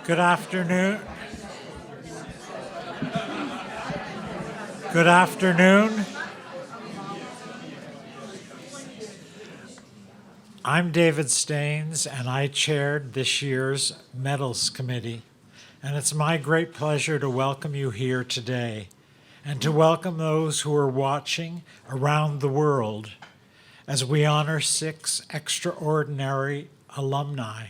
Good afternoon. Good afternoon. I'm David Staines, and I chaired this year's Medals Committee. And it's my great pleasure to welcome you here today and to welcome those who are watching around the world as we honor 6 extraordinary alumni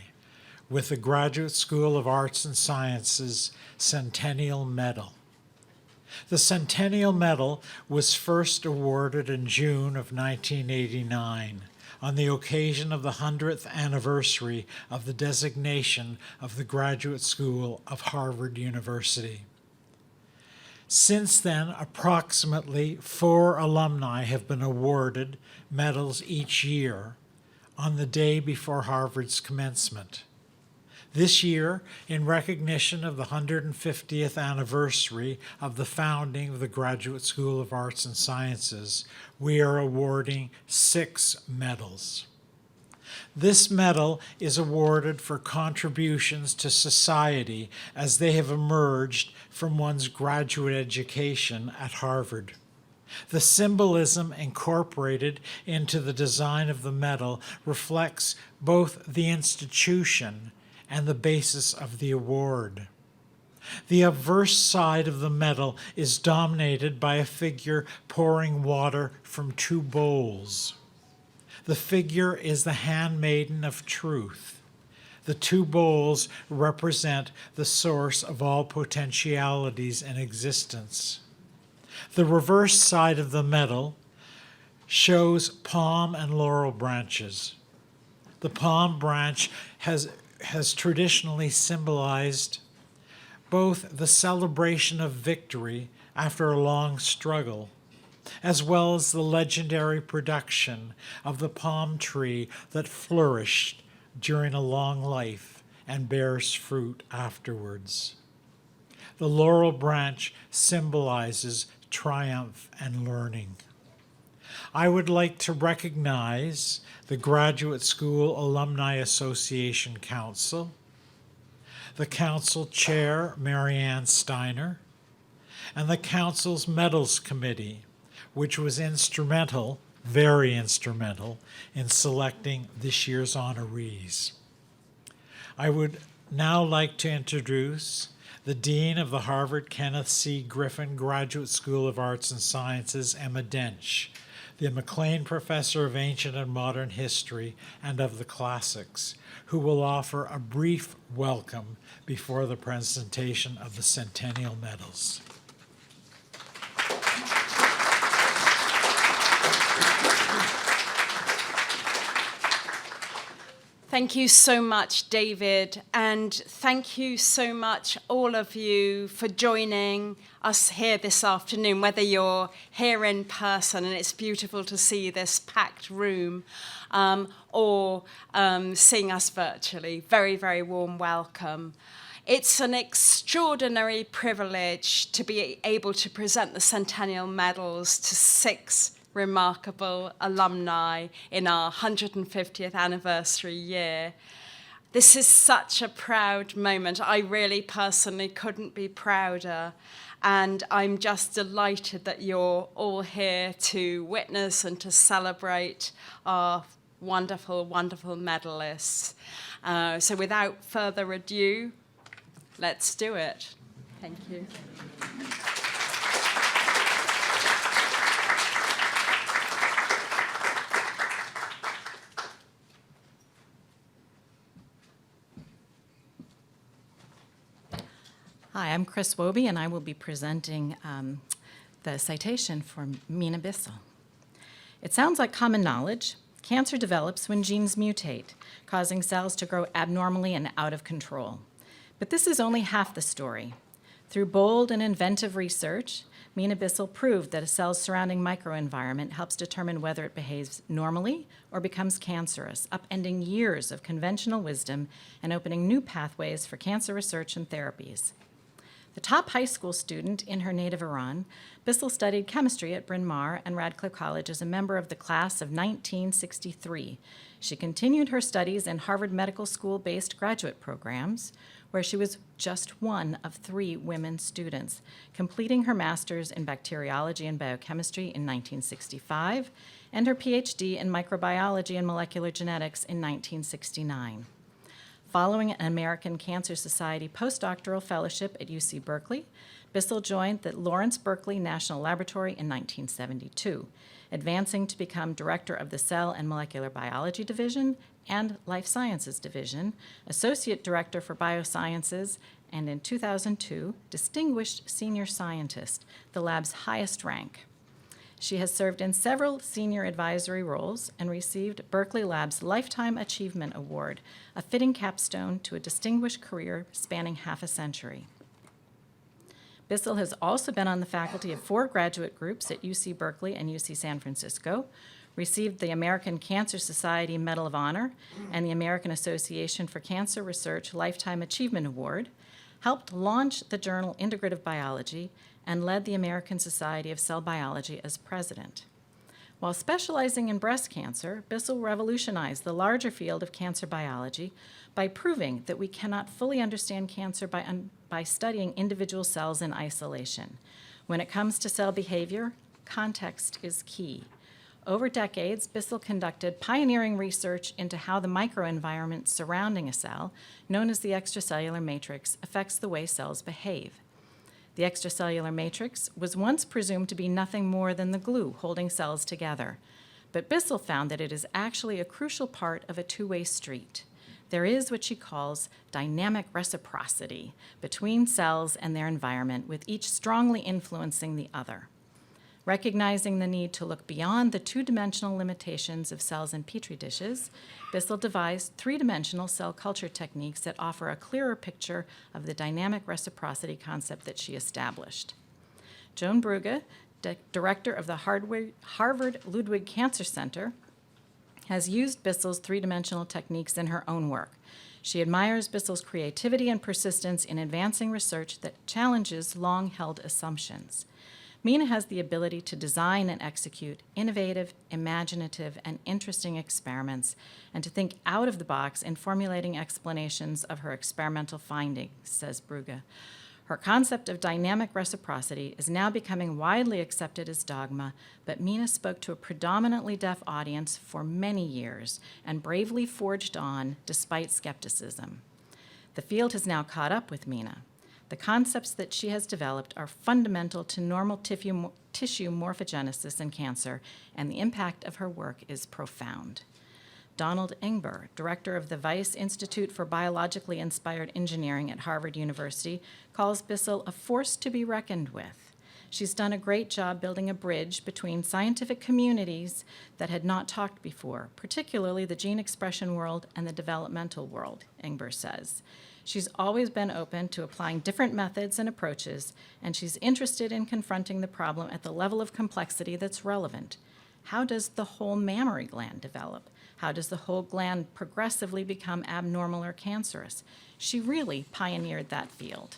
with the Graduate School of Arts and Sciences Centennial Medal. The Centennial Medal was first awarded in June of 1989 on the occasion of the 100th anniversary of the designation of the Graduate School of Harvard University. Since then, approximately 4 alumni have been awarded medals each year on the day before Harvard's commencement. This year, in recognition of the 150th anniversary of the founding of the Graduate School of Arts and Sciences, we are awarding 6 medals. This medal is awarded for contributions to society as they have emerged from one's graduate education at Harvard. The symbolism incorporated into the design of the medal reflects both the institution and the basis of the award. The obverse side of the medal is dominated by a figure pouring water from 2 bowls. The figure is the handmaiden of truth. The 2 bowls represent the source of all potentialities in existence. The reverse side of the medal shows palm and laurel branches. The palm branch has traditionally symbolized both the celebration of victory after a long struggle, as well as the legendary production of the palm tree that flourished during a long life and bears fruit afterwards. The laurel branch symbolizes triumph and learning. I would like to recognize the Graduate School Alumni Association Council, the Council Chair, Marianne Steiner, and the Council's Medals Committee, which was instrumental, very instrumental, in selecting this year's honorees. I would now like to introduce the Dean of the Harvard Kenneth C. Griffin Graduate School of Arts and Sciences, Emma Dench, the McLean Professor of Ancient and Modern History and of the Classics, who will offer a brief welcome before the presentation of the Centennial Medals. Thank you so much, David, and thank you so much, all of you, for joining us here this afternoon, whether you're here in person, and it's beautiful to see this packed room, or seeing us virtually. Very, very warm welcome. It's an extraordinary privilege to be able to present the Centennial Medals to 6 remarkable alumni in our 150th anniversary year. This is such a proud moment. I really personally couldn't be prouder. And I'm just delighted that you're all here to witness and to celebrate our wonderful, wonderful medalists. So without further ado, let's do it. Thank you. Hi, I'm Chris Wobe, and I will be presenting the citation for Mina Bissell. It sounds like common knowledge. Cancer develops when genes mutate, causing cells to grow abnormally and out of control. But this is only half the story. Through bold and inventive research, Mina Bissell proved that a cell's surrounding microenvironment helps determine whether it behaves normally or becomes cancerous, upending years of conventional wisdom and opening new pathways for cancer research and therapies. The top high school student in her native Iran, Bissell studied chemistry at Bryn Mawr and Radcliffe College as a member of the class of 1963. She continued her studies in Harvard Medical School-based graduate programs, where she was just one of 3 women students, completing her master's in bacteriology and biochemistry in 1965 and her PhD in microbiology and molecular genetics in 1969. Following an American Cancer Society postdoctoral fellowship at UC Berkeley, Bissell joined the Lawrence Berkeley National Laboratory in 1972, advancing to become director of the Cell and Molecular Biology Division and Life Sciences Division, associate director for biosciences, and in 2002, distinguished senior scientist, the lab's highest rank. She has served in several senior advisory roles and received Berkeley Lab's Lifetime Achievement Award, a fitting capstone to a distinguished career spanning half a century. Bissell has also been on the faculty of 4 graduate groups at UC Berkeley and UC San Francisco, received the American Cancer Society Medal of Honor and the American Association for Cancer Research Lifetime Achievement Award, helped launch the journal Integrative Biology, and led the American Society of Cell Biology as president. While specializing in breast cancer, Bissell revolutionized the larger field of cancer biology by proving that we cannot fully understand cancer by studying individual cells in isolation. When it comes to cell behavior, context is key. Over decades, Bissell conducted pioneering research into how the microenvironment surrounding a cell, known as the extracellular matrix, affects the way cells behave. The extracellular matrix was once presumed to be nothing more than the glue holding cells together, but Bissell found that it is actually a crucial part of a two-way street. There is what she calls dynamic reciprocity between cells and their environment, with each strongly influencing the other. Recognizing the need to look beyond the two-dimensional limitations of cells in Petri dishes, Bissell devised three-dimensional cell culture techniques that offer a clearer picture of the dynamic reciprocity concept that she established. Joan Brugge, director of the Harvard Ludwig Cancer Center, has used Bissell's three-dimensional techniques in her own work. She admires Bissell's creativity and persistence in advancing research that challenges long-held assumptions. Mina has the ability to design and execute innovative, imaginative, and interesting experiments, and to think out of the box in formulating explanations of her experimental findings, says Brugge. Her concept of dynamic reciprocity is now becoming widely accepted as dogma, but Mina spoke to a predominantly deaf audience for many years and bravely forged on despite skepticism. The field has now caught up with Mina. The concepts that she has developed are fundamental to normal tissue morphogenesis in cancer, and the impact of her work is profound. Donald Ingber, director of the Weiss Institute for Biologically Inspired Engineering at Harvard University, calls Bissell a force to be reckoned with. She's done a great job building a bridge between scientific communities that had not talked before, particularly the gene expression world and the developmental world, Ingber says. She's always been open to applying different methods and approaches, and she's interested in confronting the problem at the level of complexity that's relevant. How does the whole mammary gland develop? How does the whole gland progressively become abnormal or cancerous? She really pioneered that field.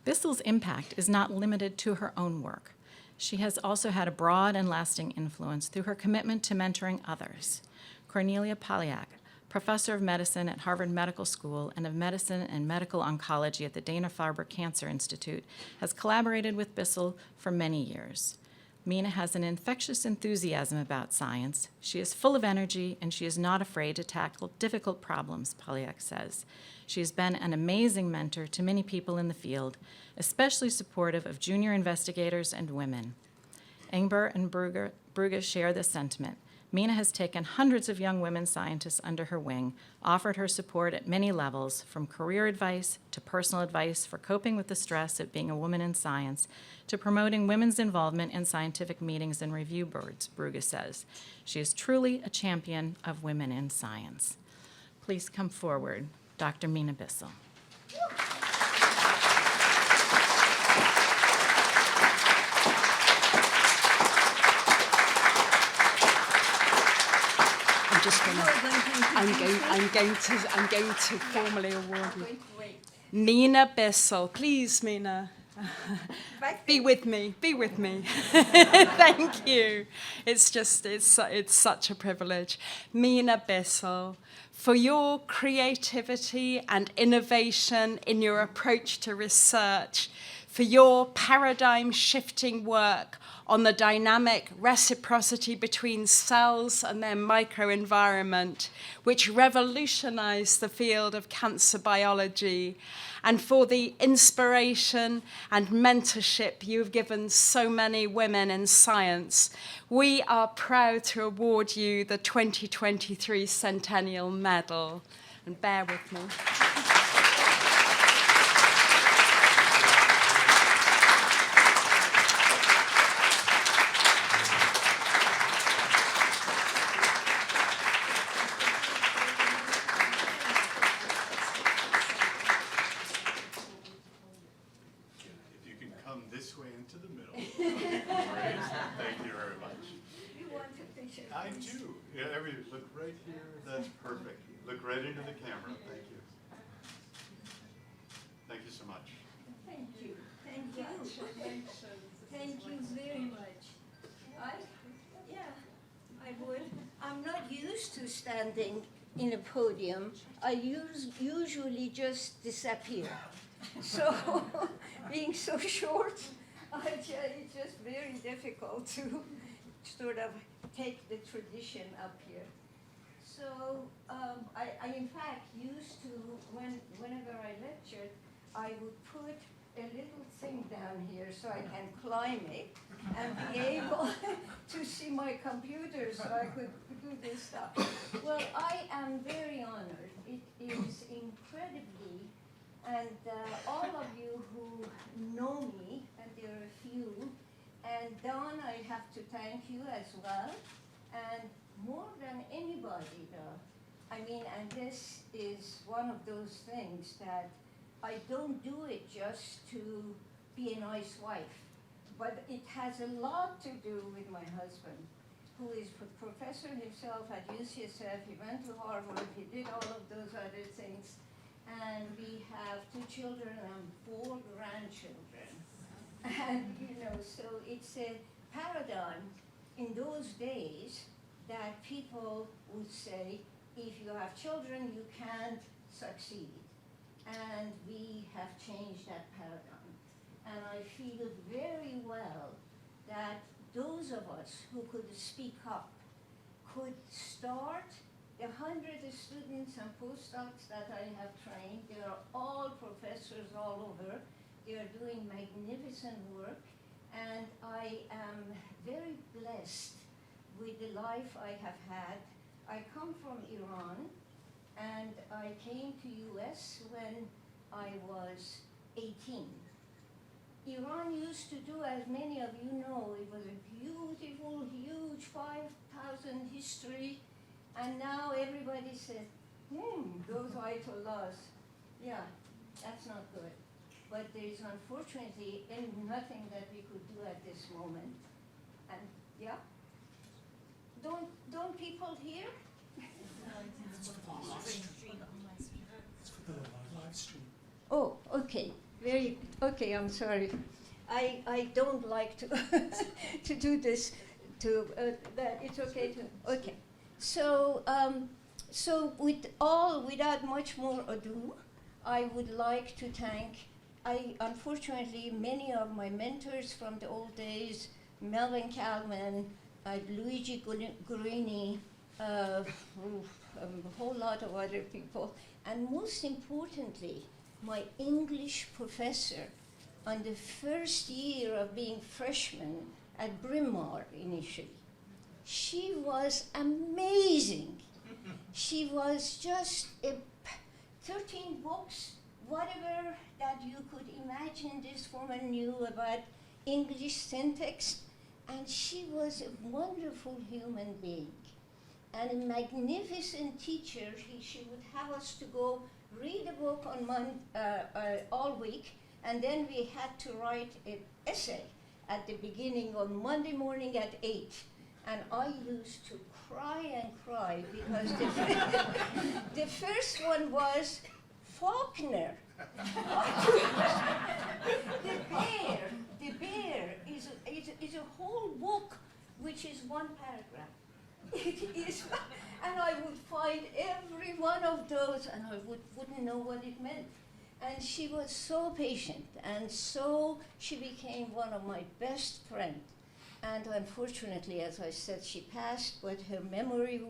Bissell's impact is not limited to her own work. She has also had a broad and lasting influence through her commitment to mentoring others. Cornelia Polyak, professor of medicine at Harvard Medical School and of medicine and medical oncology at the Dana-Farber Cancer Institute, has collaborated with Bissell for many years. Mina has an infectious enthusiasm about science. She is full of energy, and she is not afraid to tackle difficult problems, Polyak says. She has been an amazing mentor to many people in the field, especially supportive of junior investigators and women. Ingber and Brugge share this sentiment. Mina has taken hundreds of young women scientists under her wing, offered her support at many levels, from career advice to personal advice for coping with the stress of being a woman in science, to promoting women's involvement in scientific meetings and review boards, Brugge says. She is truly a champion of women in science. Please come forward, Dr. Mina Bissell. I'm going to formally award you. Mina Bissell. Please, Mina. Be with me. Be with me. Thank you. It's such a privilege. Mina Bissell, for your creativity and innovation in your approach to research, for your paradigm-shifting work on the dynamic reciprocity between cells and their microenvironment, which revolutionized the field of cancer biology, and for the inspiration and mentorship you've given so many women in science. We are proud to award you the 2023 Centennial Medal. And bear with me. This way into the middle. Great. Thank you very much. You want a picture? I do. Yeah, look right here. That's perfect. Look right into the camera. Thank you. Thank you so much. Thank you. Thank you. Thank you very much. I would. I'm not used to standing in a podium. I usually just disappear. So, being so short, it's just very difficult to sort of take the tradition up here. So, I in fact used to, whenever I lectured, I would put a little thing down here so I can climb it and be able to see my computer so I could do this stuff. Well, I am very honored. It is incredibly. And all of you who know me, and there are a few, and Don, I have to thank you as well, and more than anybody, though. I mean, and this is one of those things that I don't do it just to be a nice wife, but it has a lot to do with my husband, who is a professor himself at UCSF. He went to Harvard, he did all of those other things. And we have 2 children and 4 grandchildren. And, so it's a paradigm in those days that people would say, if you have children, you can't succeed. And we have changed that paradigm. And I feel very well that those of us who could speak up could start. The 100 students and postdocs that I have trained, they are all professors all over. They are doing magnificent work, and I am very blessed with the life I have had. I come from Iran, and I came to US when I was 18. Iran used to do, as many of you know, it was a beautiful, huge 5,000 history. And now everybody says, those ayatollahs, yeah, that's not good. But there is unfortunately nothing that we could do at this moment. And yeah, don't people hear? It's for the live stream. Oh, okay, okay, I'm sorry. I don't like to to do this. That it's okay to okay. So, without much more ado, I would like to thank, unfortunately, many of my mentors from the old days, Melvin Kalman, Luigi Gurini, a whole lot of other people, and most importantly, my English professor on the first year of being freshman at Bryn Mawr initially. She was amazing. She was just 13 books, whatever that you could imagine this woman knew about English syntax, and she was a wonderful human being and a magnificent teacher. She would have us to go read a book on all week, and then we had to write an essay at the beginning on Monday morning at 8. And I used to cry because the first one was Faulkner. The bear is a whole book, which is one paragraph. It is, and I would find every one of those, and I wouldn't know what it meant. And she was so patient, and so she became one of my best friends. And unfortunately, as I said, she passed, but her memory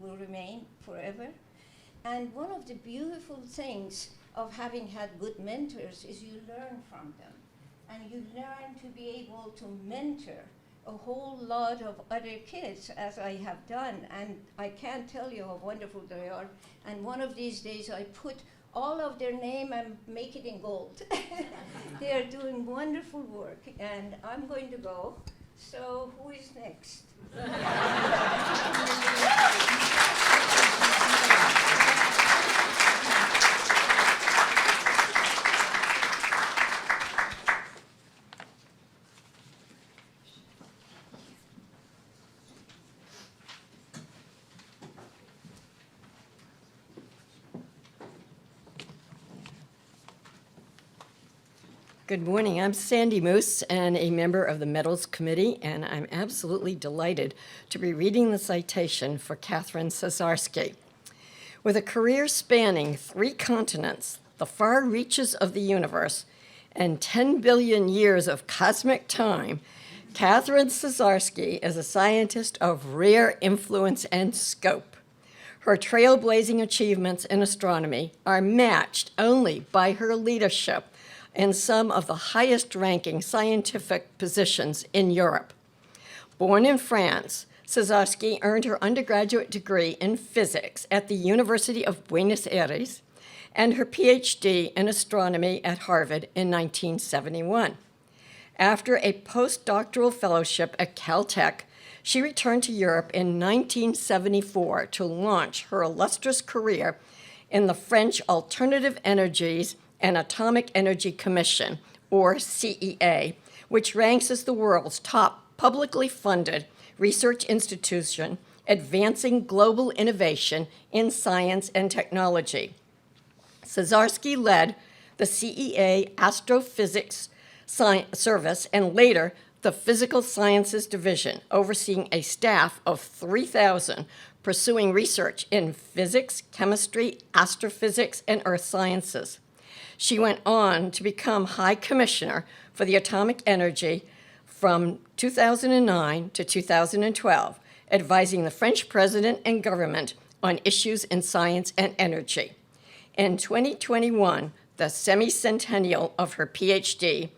will remain forever. And one of the beautiful things of having had good mentors is you learn from them. And you learn to be able to mentor a whole lot of other kids, as I have done. And I can't tell you how wonderful they are. And one of these days, I put all of their name and make it in gold. They are doing wonderful work, and I'm going to go. So who is next? Good morning. I'm Sandy Moose and a member of the Medals Committee, and I'm absolutely delighted to be reading the citation for Catherine Cesarski. With a career spanning 3 continents, the far reaches of the universe, and 10 billion years of cosmic time, Catherine Cesarski is a scientist of rare influence and scope. Her trailblazing achievements in astronomy are matched only by her leadership in some of the highest-ranking scientific positions in Europe. Born in France, Cesarski earned her undergraduate degree in physics at the University of Buenos Aires and her PhD in astronomy at Harvard in 1971. After a postdoctoral fellowship at Caltech, she returned to Europe in 1974 to launch her illustrious career in the French Alternative Energies and Atomic Energy Commission, or CEA, which ranks as the world's top publicly funded research institution advancing global innovation in science and technology. Cesarski led the CEA Astrophysics Service and later the Physical Sciences Division, overseeing a staff of 3,000 pursuing research in physics, chemistry, astrophysics, and earth sciences. She went on to become High Commissioner for the Atomic Energy from 2009 to 2012, advising the French president and government on issues in science and energy. In 2021, the semi-centennial of her PhD,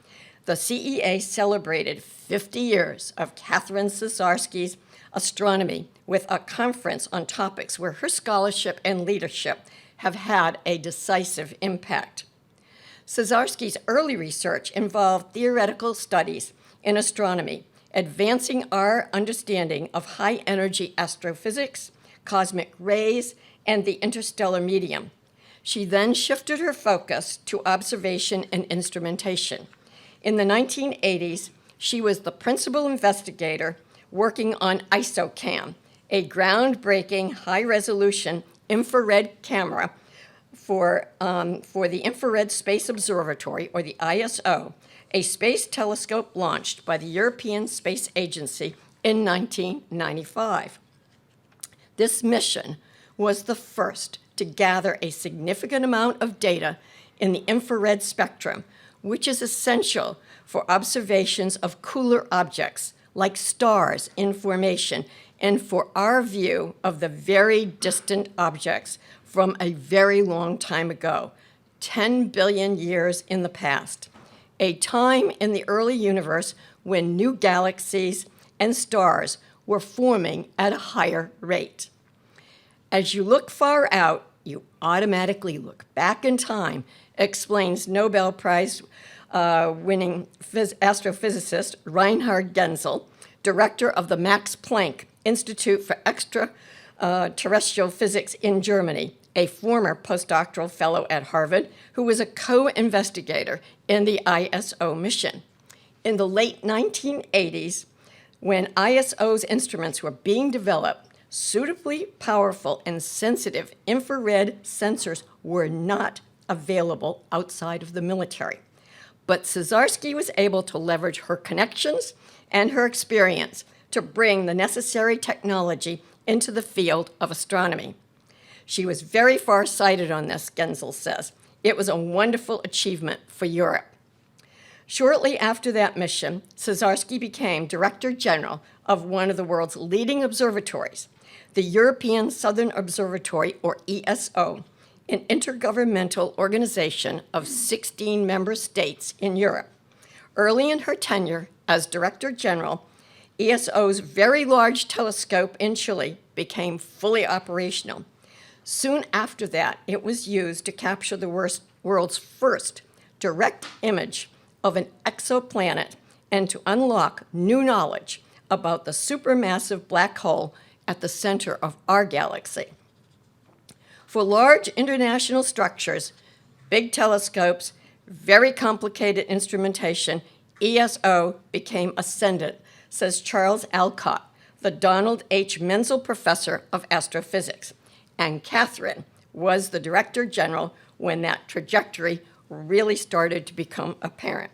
the CEA celebrated 50 years of Catherine Cesarski's astronomy with a conference on topics where her scholarship and leadership have had a decisive impact. Cesarski's early research involved theoretical studies in astronomy, advancing our understanding of high-energy astrophysics, cosmic rays, and the interstellar medium. She then shifted her focus to observation and instrumentation. In the 1980s, she was the principal investigator working on ISOCAM, a groundbreaking high-resolution infrared camera for the Infrared Space Observatory, or the ISO, a space telescope launched by the European Space Agency in 1995. This mission was the first to gather a significant amount of data in the infrared spectrum, which is essential for observations of cooler objects like stars in formation and for our view of the very distant objects from a very long time ago, 10 billion years in the past, a time in the early universe when new galaxies and stars were forming at a higher rate. As you look far out, you automatically look back in time, explains Nobel Prize winning astrophysicist Reinhard Genzel, director of the Max Planck Institute for Extraterrestrial Physics in Germany, a former postdoctoral fellow at Harvard who was a co-investigator in the ISO mission. In the late 1980s, when ISO's instruments were being developed, suitably powerful and sensitive infrared sensors were not available outside of the military. But Czarsky was able to leverage her connections and her experience to bring the necessary technology into the field of astronomy. She was very far-sighted on this, Genzel says. It was a wonderful achievement for Europe. Shortly after that mission, Czarsky became Director General of one of the world's leading observatories, the European Southern Observatory, or ESO, an intergovernmental organization of 16 member states in Europe. Early in her tenure as Director General, ESO's very large telescope in Chile became fully operational. Soon after that, it was used to capture the world's first direct image of an exoplanet and to unlock new knowledge about the supermassive black hole at the center of our galaxy. For large international structures, big telescopes, very complicated instrumentation, ESO became ascendant, says Charles Alcott, the Donald H. Menzel Professor of Astrophysics. And Catherine was the Director General when that trajectory really started to become apparent.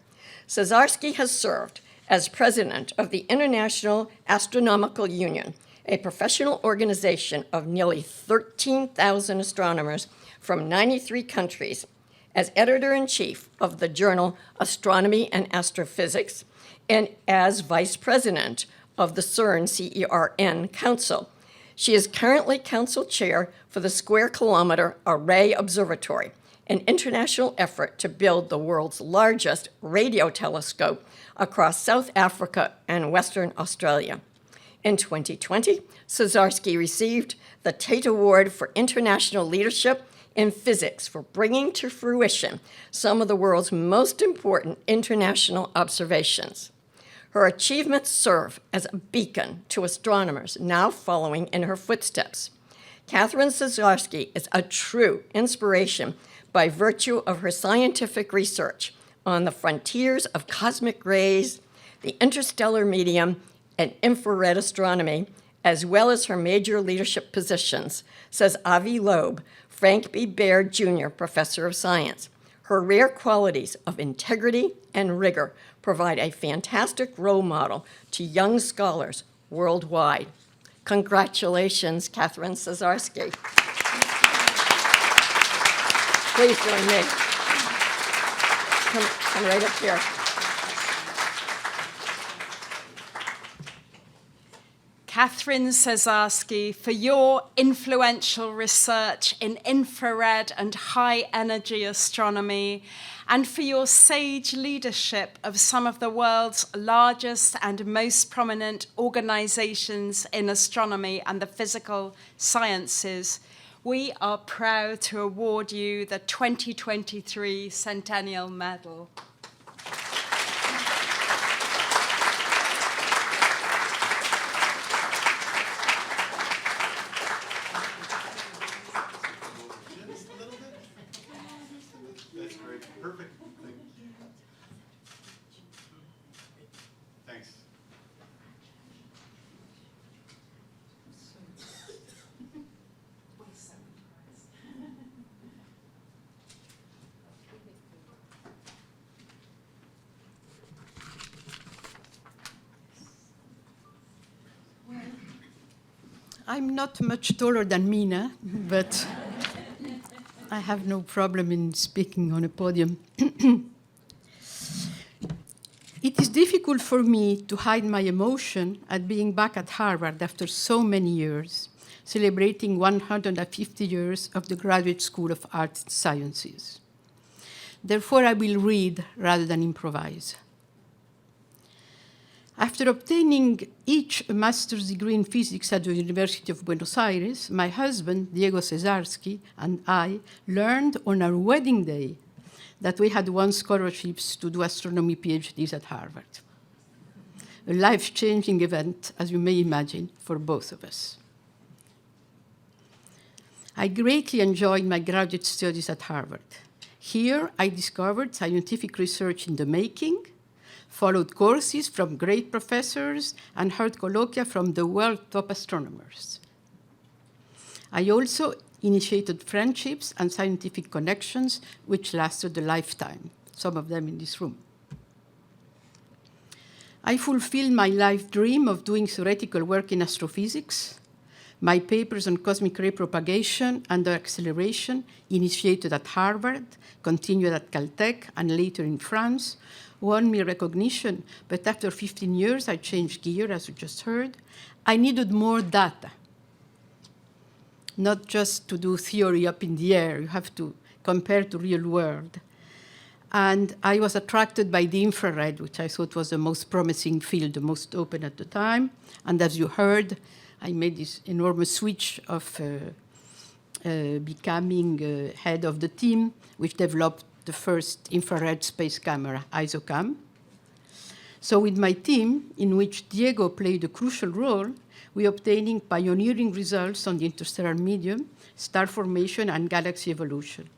Czarsky has served as president of the International Astronomical Union, a professional organization of nearly 13,000 astronomers from 93 countries, as editor-in-chief of the journal Astronomy and Astrophysics, and as vice president of the CERN, CERN Council. She is currently council chair for the Square Kilometer Array Observatory, an international effort to build the world's largest radio telescope across South Africa and Western Australia. In 2020, Czarsky received the Tate Award for International Leadership in Physics for bringing to fruition some of the world's most important international observations. Her achievements serve as a beacon to astronomers now following in her footsteps. Catherine Czarsky is a true inspiration by virtue of her scientific research on the frontiers of cosmic rays, the interstellar medium, and infrared astronomy, as well as her major leadership positions, says Avi Loeb, Frank B. Baird Jr. Professor of Science. Her rare qualities of integrity and rigor provide a fantastic role model to young scholars worldwide. Congratulations, Catherine Czarsky. Please join me. Come right up here. Catherine Czarsky, for your influential research in infrared and high-energy astronomy, and for your sage leadership of some of the world's largest and most prominent organizations in astronomy and the physical sciences, we are proud to award you the 2023 Centennial Medal. Just a little bit. That's great. Perfect. Thank you. Thanks. I'm not much taller than Mina, but I have no problem in speaking on a podium. It is difficult for me to hide my emotion at being back at Harvard after so many years, celebrating 150 years of the Graduate School of Arts and Sciences. Therefore, I will read rather than improvise. After obtaining each a master's degree in physics at the University of Buenos Aires, my husband, Diego Czarsky, and I learned on our wedding day that we had won scholarships to do astronomy PhDs at Harvard. A life-changing event, as you may imagine, for both of us. I greatly enjoyed my graduate studies at Harvard. Here, I discovered scientific research in the making, followed courses from great professors, and heard colloquia from the world's top astronomers. I also initiated friendships and scientific connections which lasted a lifetime, some of them in this room. I fulfilled my life dream of doing theoretical work in astrophysics. My papers on cosmic ray propagation and their acceleration, initiated at Harvard, continued at Caltech, and later in France, won me recognition, but after 15 years, I changed gear, as you just heard. I needed more data, not just to do theory up in the air. You have to compare to real world. And I was attracted by the infrared, which I thought was the most promising field, the most open at the time. And as you heard, I made this enormous switch of becoming head of the team, which developed the first infrared space camera, ISOCAM. So with my team, in which Diego played a crucial role, we obtaining pioneering results on the interstellar medium, star formation, and galaxy evolution.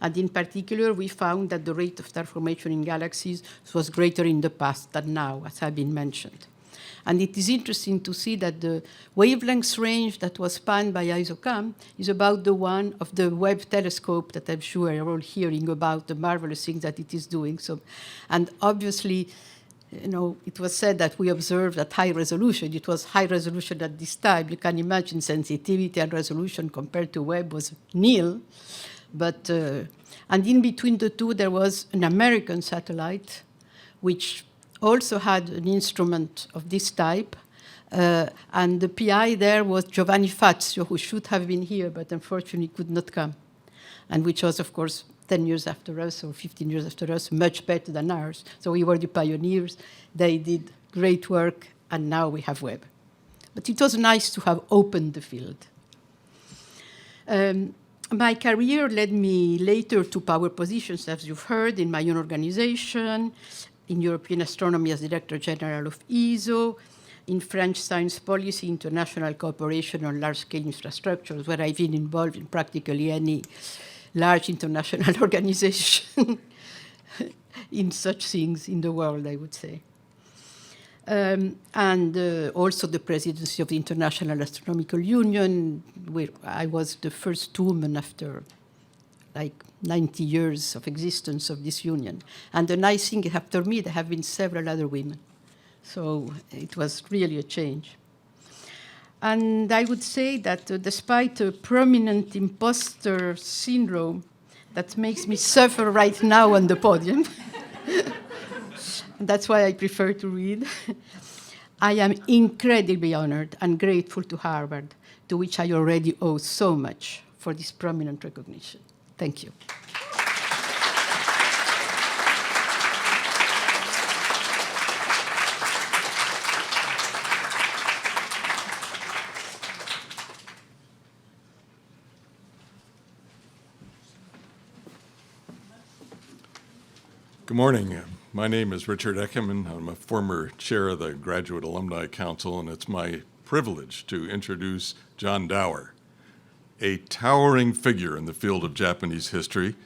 And in particular, we found that the rate of star formation in galaxies was greater in the past than now, as has been mentioned. And it is interesting to see that the wavelength range that was spanned by ISOCAM is about the one of the Webb telescope that I'm sure you're all hearing about, the marvelous things that it is doing. So, and obviously, you know, it was said that we observed at high resolution. It was high resolution at this time. You can imagine sensitivity and resolution compared to Webb was nil. But, and in between the two, there was an American satellite, which also had an instrument of this type. And the PI there was Giovanni Fazio, who should have been here, but unfortunately could not come. And which was, of course, 10 years after us or 15 years after us, much better than ours. So we were the pioneers. They did great work, and now we have Webb. But it was nice to have opened the field. My career led me later to power positions, as you've heard, in my own organization, in European astronomy as Director General of ESO, in French science policy, international cooperation on large-scale infrastructures, where I've been involved in practically any large international organization in such things in the world, I would say. And also the presidency of the International Astronomical Union, where I was the first woman after like 90 years of existence of this union. And the nice thing, after me, there have been several other women. So it was really a change. And I would say that despite a prominent imposter syndrome that makes me suffer right now on the podium, that's why I prefer to read, I am incredibly honored and grateful to Harvard, to which I already owe so much for this prominent recognition. Thank you. Good morning. My name is Richard Eckerman. I'm a former chair of the Graduate Alumni Council, and it's my privilege to introduce John Dower, a towering figure in the field of Japanese history.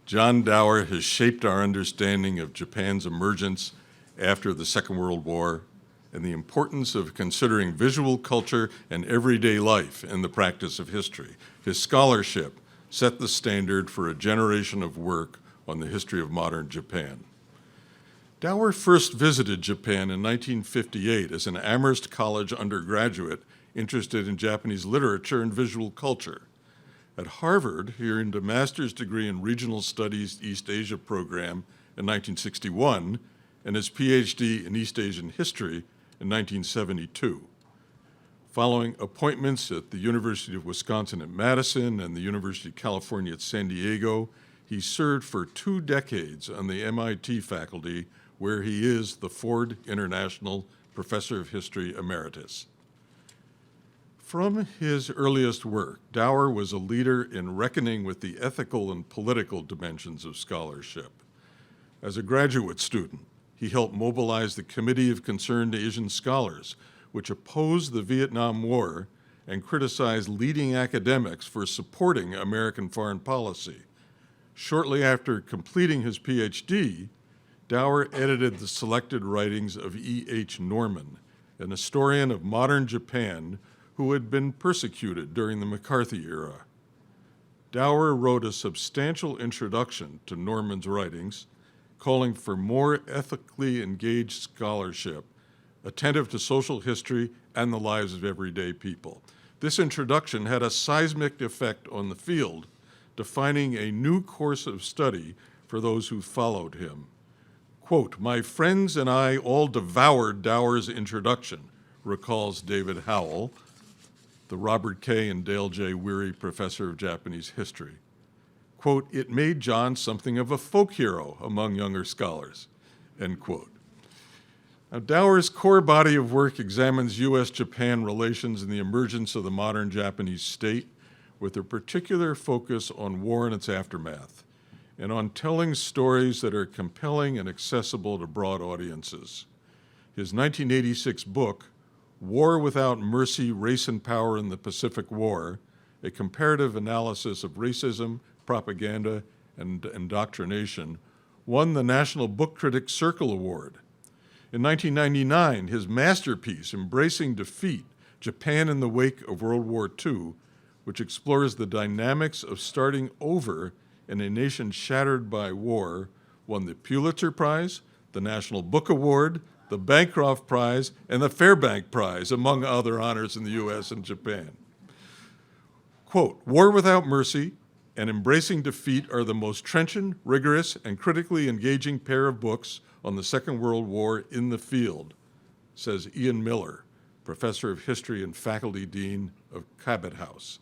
John Dower has shaped our understanding of Japan's emergence after the Second World War and the importance of considering visual culture and everyday life in the practice of history. His scholarship set the standard for a generation of work on the history of modern Japan. Dower first visited Japan in 1958 as an Amherst College undergraduate interested in Japanese literature and visual culture. At Harvard, he earned a master's degree in Regional Studies East Asia program in 1961 and his PhD in East Asian history in 1972. Following appointments at the University of Wisconsin at Madison and the University of California at San Diego, he served for 2 decades on the MIT faculty, where he is the Ford International Professor of History Emeritus. From his earliest work, Dower was a leader in reckoning with the ethical and political dimensions of scholarship. As a graduate student, he helped mobilize the Committee of Concerned Asian Scholars, which opposed the Vietnam War and criticized leading academics for supporting American foreign policy. Shortly after completing his PhD, Dower edited the selected writings of E.H. Norman, an historian of modern Japan who had been persecuted during the McCarthy era. Dower wrote a substantial introduction to Norman's writings, calling for more ethically engaged scholarship, attentive to social history and the lives of everyday people. This introduction had a seismic effect on the field, defining a new course of study for those who followed him. Quote, "My friends and I all devoured Dower's introduction," recalls David Howell, the Robert K. and Dale J. Weary Professor of Japanese History. Quote, "It made John something of a folk hero among younger scholars," end quote. Now, Dower's core body of work examines U.S.-Japan relations and the emergence of the modern Japanese state, with a particular focus on war and its aftermath, and on telling stories that are compelling and accessible to broad audiences. His 1986 book, War Without Mercy, Race and Power in the Pacific War, a comparative analysis of racism, propaganda, and indoctrination, won the National Book Critics Circle Award. In 1999, his masterpiece, Embracing Defeat, Japan in the Wake of World War II, which explores the dynamics of starting over in a nation shattered by war, won the Pulitzer Prize, the National Book Award, the Bancroft Prize, and the Fairbank Prize, among other honors in the U.S. and Japan. Quote, "War Without Mercy and Embracing Defeat are the most trenchant, rigorous, and critically engaging pair of books on the Second World War in the field," says Ian Miller, professor of history and faculty dean of Cabot House.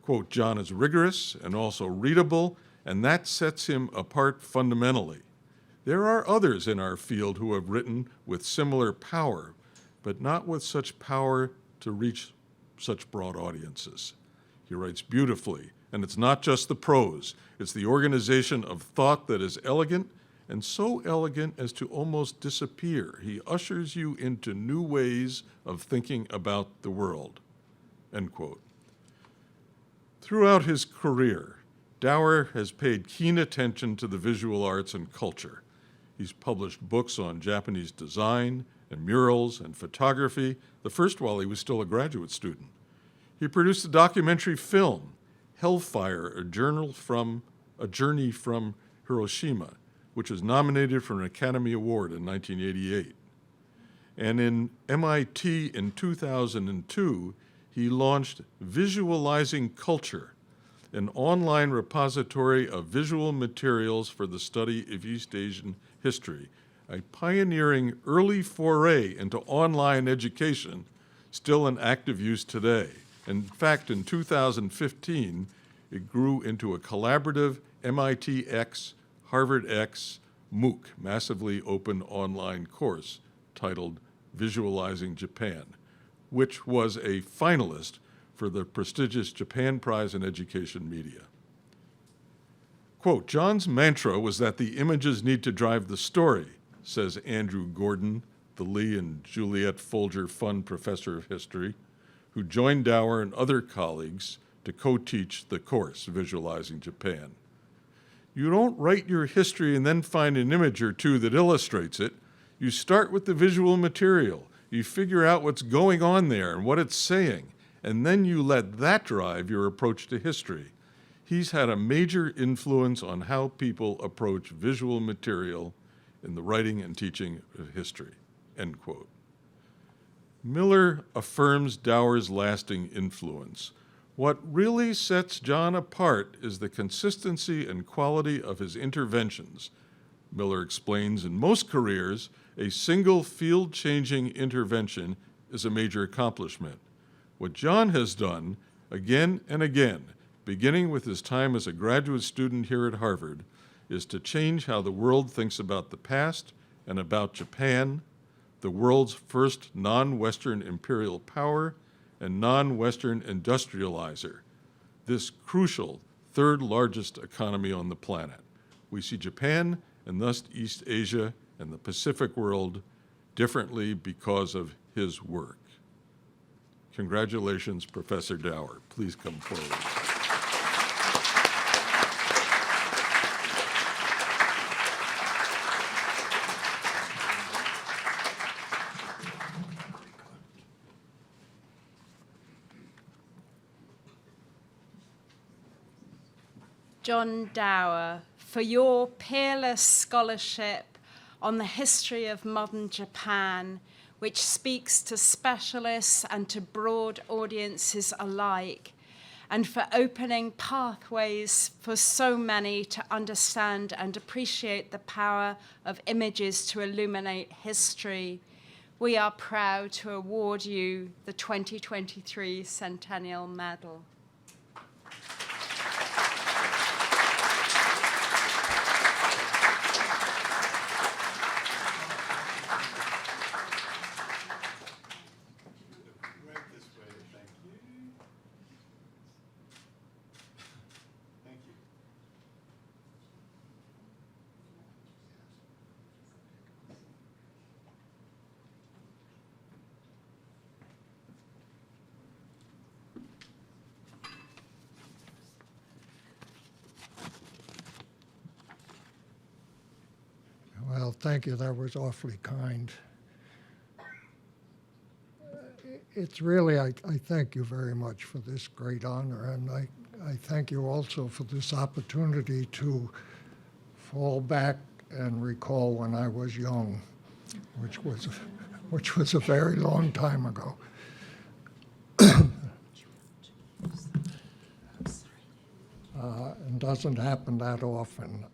Quote, "John is rigorous and also readable, and that sets him apart fundamentally. There are others in our field who have written with similar power, but not with such power to reach such broad audiences." He writes beautifully, and it's not just the prose, it's the organization of thought that is elegant, and so elegant as to almost disappear. He ushers you into new ways of thinking about the world, end quote. Throughout his career, Dower has paid keen attention to the visual arts and culture. He's published books on Japanese design and murals and photography, the first while he was still a graduate student. He produced a documentary film, Hellfire, a journey from Hiroshima, which was nominated for an Academy Award in 1988. And in MIT in 2002, he launched Visualizing Culture, an online repository of visual materials for the study of East Asian history, a pioneering early foray into online education, still in active use today. In fact, in 2015, it grew into a collaborative MIT X, Harvard X, MOOC, massively open online course titled Visualizing Japan, which was a finalist for the prestigious Japan Prize in Education Media. Quote, "John's mantra was that the images need to drive the story," says Andrew Gordon, the Lee and Juliet Folger Fund Professor of History, who joined Dower and other colleagues to co-teach the course, Visualizing Japan. "You don't write your history and then find an image or two that illustrates it. You start with the visual material. You figure out what's going on there and what it's saying, and then you let that drive your approach to history. He's had a major influence on how people approach visual material in the writing and teaching of history," end quote. Miller affirms Dower's lasting influence. "What really sets John apart is the consistency and quality of his interventions." Miller explains, in most careers, a single field-changing intervention is a major accomplishment. What John has done, again and again, beginning with his time as a graduate student here at Harvard, is to change how the world thinks about the past and about Japan, the world's first non-Western imperial power and non-Western industrializer, this crucial third largest economy on the planet. We see Japan and thus East Asia and the Pacific world differently because of his work. Congratulations, Professor Dower. Please come forward. John Dower, for your peerless scholarship on the history of modern Japan, which speaks to specialists and to broad audiences alike, and for opening pathways for so many to understand and appreciate the power of images to illuminate history. We are proud to award you the 2023 Centennial Medal. Right this way, thank you. Thank you. Well, thank you. That was awfully kind. It's really, I thank you very much for this great honor, and I thank you also for this opportunity to fall back and recall when I was young, which was a very long time ago. And doesn't happen that often.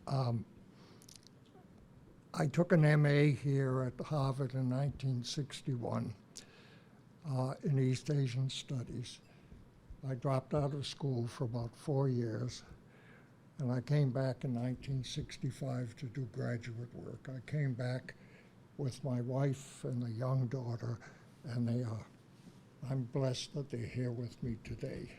I took an MA here at Harvard in 1961 in East Asian Studies. I dropped out of school for about 4 years, and I came back in 1965 to do graduate work. I came back with my wife and a young daughter, and I'm blessed that they're here with me today.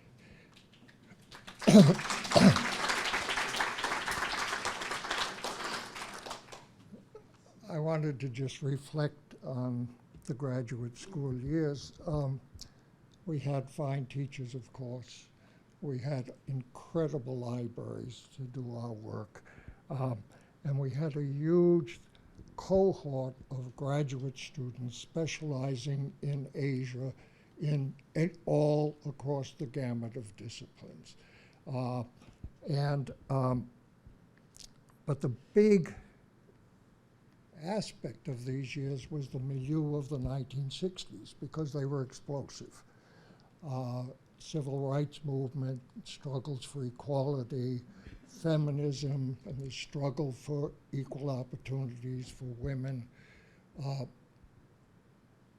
I wanted to just reflect on the graduate school years. We had fine teachers, of course. We had incredible libraries to do our work. And we had a huge cohort of graduate students specializing in Asia in all across the gamut of disciplines. But the big aspect of these years was the milieu of the 1960s, because they were explosive. Civil rights movement, struggles for equality, feminism, and the struggle for equal opportunities for women,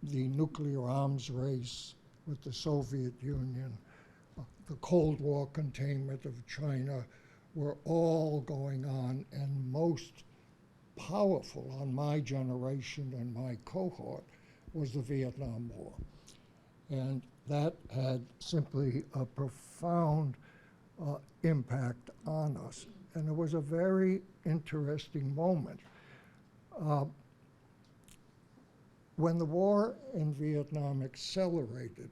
the nuclear arms race with the Soviet Union, the Cold War containment of China were all going on, and most powerful on my generation and my cohort was the Vietnam War. And that had simply a profound impact on us. And it was a very interesting moment. When the war in Vietnam accelerated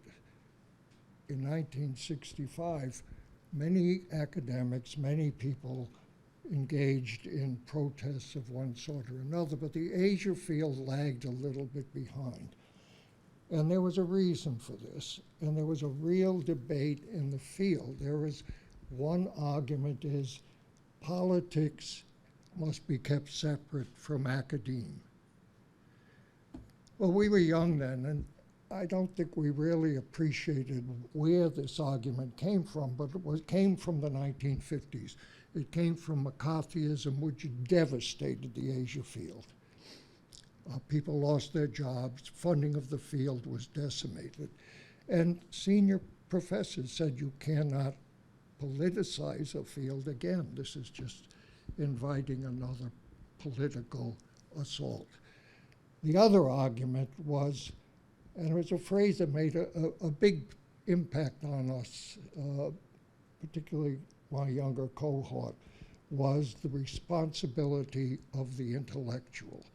in 1965, many academics, many people engaged in protests of one sort or another, but the Asia field lagged a little bit behind. And there was a reason for this, and there was a real debate in the field. There was one argument is politics must be kept separate from academia. Well, we were young then, and I don't think we really appreciated where this argument came from, but it came from the 1950s. It came from McCarthyism, which devastated the Asia field. People lost their jobs, funding of the field was decimated. And senior professors said you cannot politicize a field again. This is just inviting another political assault. The other argument was, and it was a phrase that made a big impact on us, particularly my younger cohort, was the responsibility of the intellectual.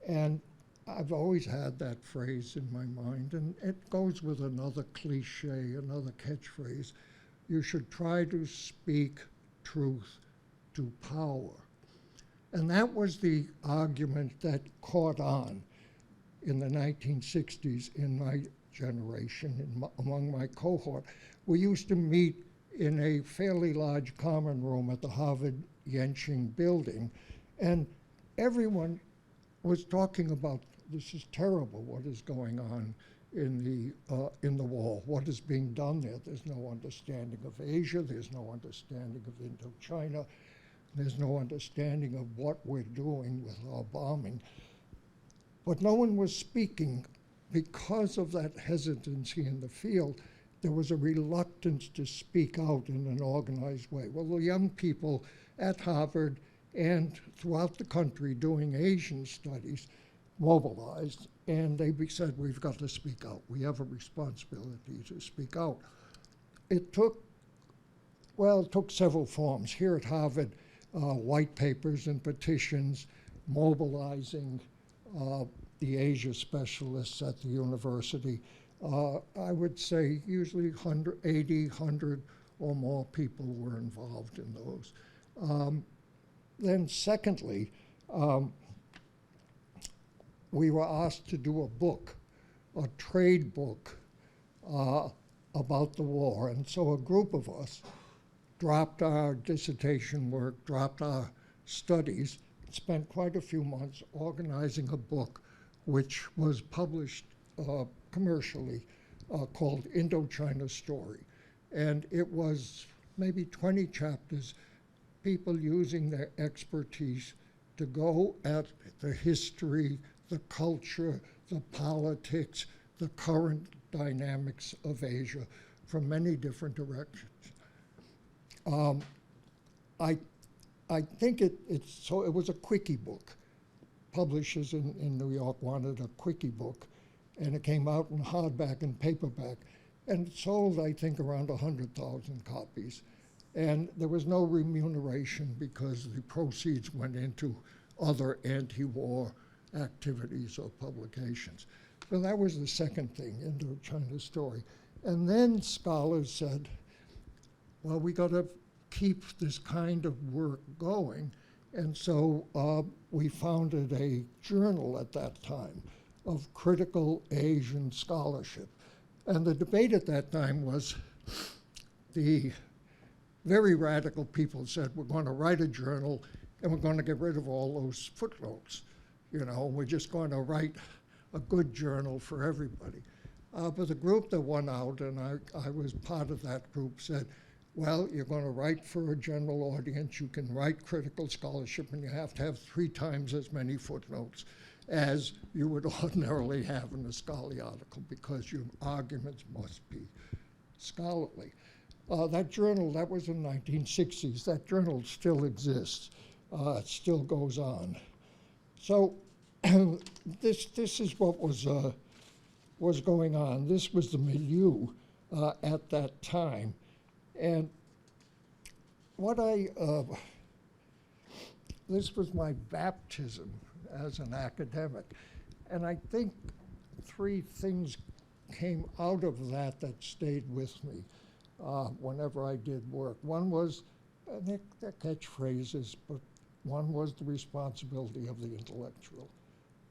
And I've always had that phrase in my mind, and it goes with another cliche, another catchphrase. You should try to speak truth to power. And that was the argument that caught on in the 1960s in my generation, among my cohort. We used to meet in a fairly large common room at the Harvard Yenching building, and everyone was talking about, this is terrible, what is going on in the wall, what is being done there. There's no understanding of Asia, there's no understanding of Indochina, there's no understanding of what we're doing with our bombing. But no one was speaking because of that hesitancy in the field. There was a reluctance to speak out in an organized way. Well, the young people at Harvard and throughout the country doing Asian studies mobilized, and they said, we've got to speak out. We have a responsibility to speak out. It took several forms. Here at Harvard, white papers and petitions, mobilizing the Asia specialists at the university. I would say usually 80, 100 or more people were involved in those. Then secondly, we were asked to do a book, a trade book about the war. And so a group of us dropped our dissertation work, dropped our studies, spent quite a few months organizing a book which was published commercially called Indochina Story. And it was maybe 20 chapters, people using their expertise to go at the history, the culture, the politics, the current dynamics of Asia from many different directions. I think it was a quickie book. Publishers in New York wanted a quickie book, and it came out in hardback and paperback, and it sold, I think, around 100,000 copies. And there was no remuneration because the proceeds went into other anti-war activities or publications. So that was the second thing, Indochina Story. And then scholars said, well, we got to keep this kind of work going. And so we founded a journal at that time of critical Asian scholarship. And the debate at that time was the very radical people said, we're going to write a journal and we're going to get rid of all those footnotes. You know, we're just going to write a good journal for everybody. But the group that won out, and I was part of that group, said, well, you're going to write for a general audience, you can write critical scholarship, and you have to have 3 times as many footnotes as you would ordinarily have in a scholarly article, because your arguments must be scholarly. That journal, that was in the 1960s. That journal still exists. It still goes on. So this is what was going on. This was the milieu at that time. And what this was my baptism as an academic. And I think 3 things came out of that stayed with me whenever I did work. One was, they're catchphrases, but one was the responsibility of the intellectual.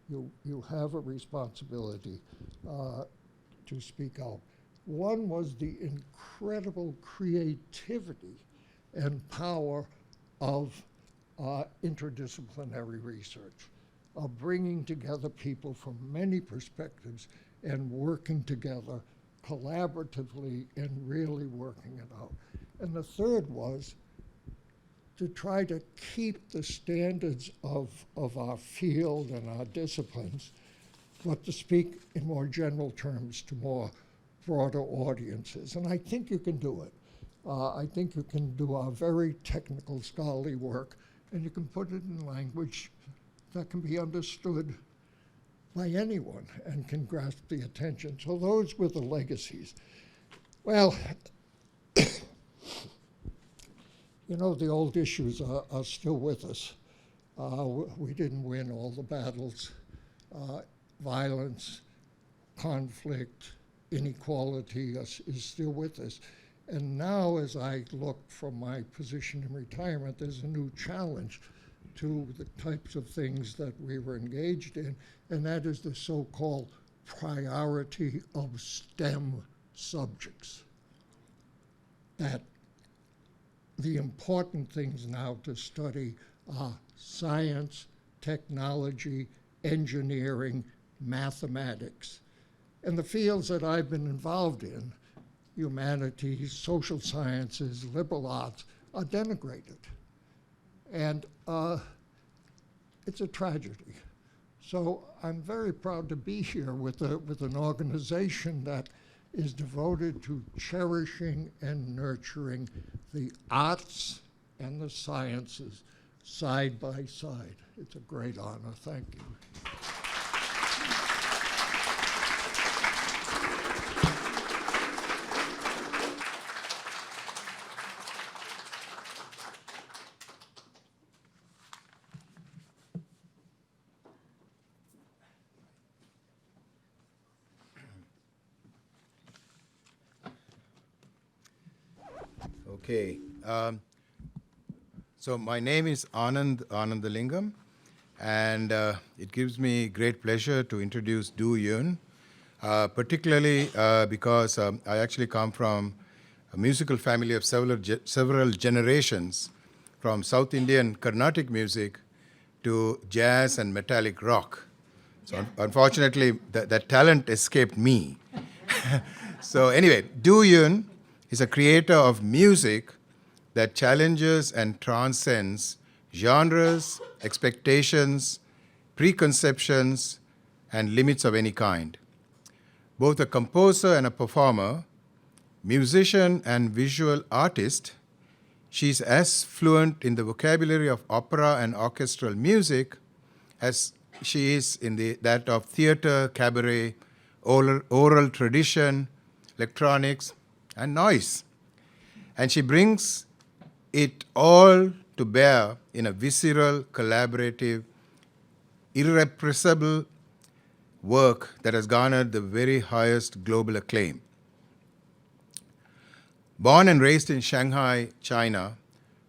You have a responsibility to speak out. One was the incredible creativity and power of interdisciplinary research, of bringing together people from many perspectives and working together collaboratively and really working it out. And the third was to try to keep the standards of our field and our disciplines, but to speak in more general terms to more broader audiences. And I think you can do it. I think you can do our very technical scholarly work, and you can put it in language that can be understood by anyone and can grasp the attention. So those were the legacies. Well, you know, the old issues are still with us. We didn't win all the battles. Violence, conflict, inequality is still with us. And now, as I look from my position in retirement, there's a new challenge to the types of things that we were engaged in, and that is the so-called priority of STEM subjects. That the important things now to study are science, technology, engineering, mathematics. And the fields that I've been involved in, humanities, social sciences, liberal arts, are denigrated. And it's a tragedy. So I'm very proud to be here with an organization that is devoted to cherishing and nurturing the arts and the sciences side by side. It's a great honor. Thank you. Okay. So my name is Anandalingam, and it gives me great pleasure to introduce Du Yun, particularly because I actually come from a musical family of several generations, from South Indian Carnatic music to jazz and metallic rock. So unfortunately, that talent escaped me. So anyway, Du Yun is a creator of music that challenges and transcends genres, expectations, preconceptions, and limits of any kind. Both a composer and a performer, musician and visual artist, she's as fluent in the vocabulary of opera and orchestral music as she is in that of theater, cabaret, oral tradition, electronics, and noise. And she brings it all to bear in a visceral, collaborative, irrepressible work that has garnered the very highest global acclaim. Born and raised in Shanghai, China,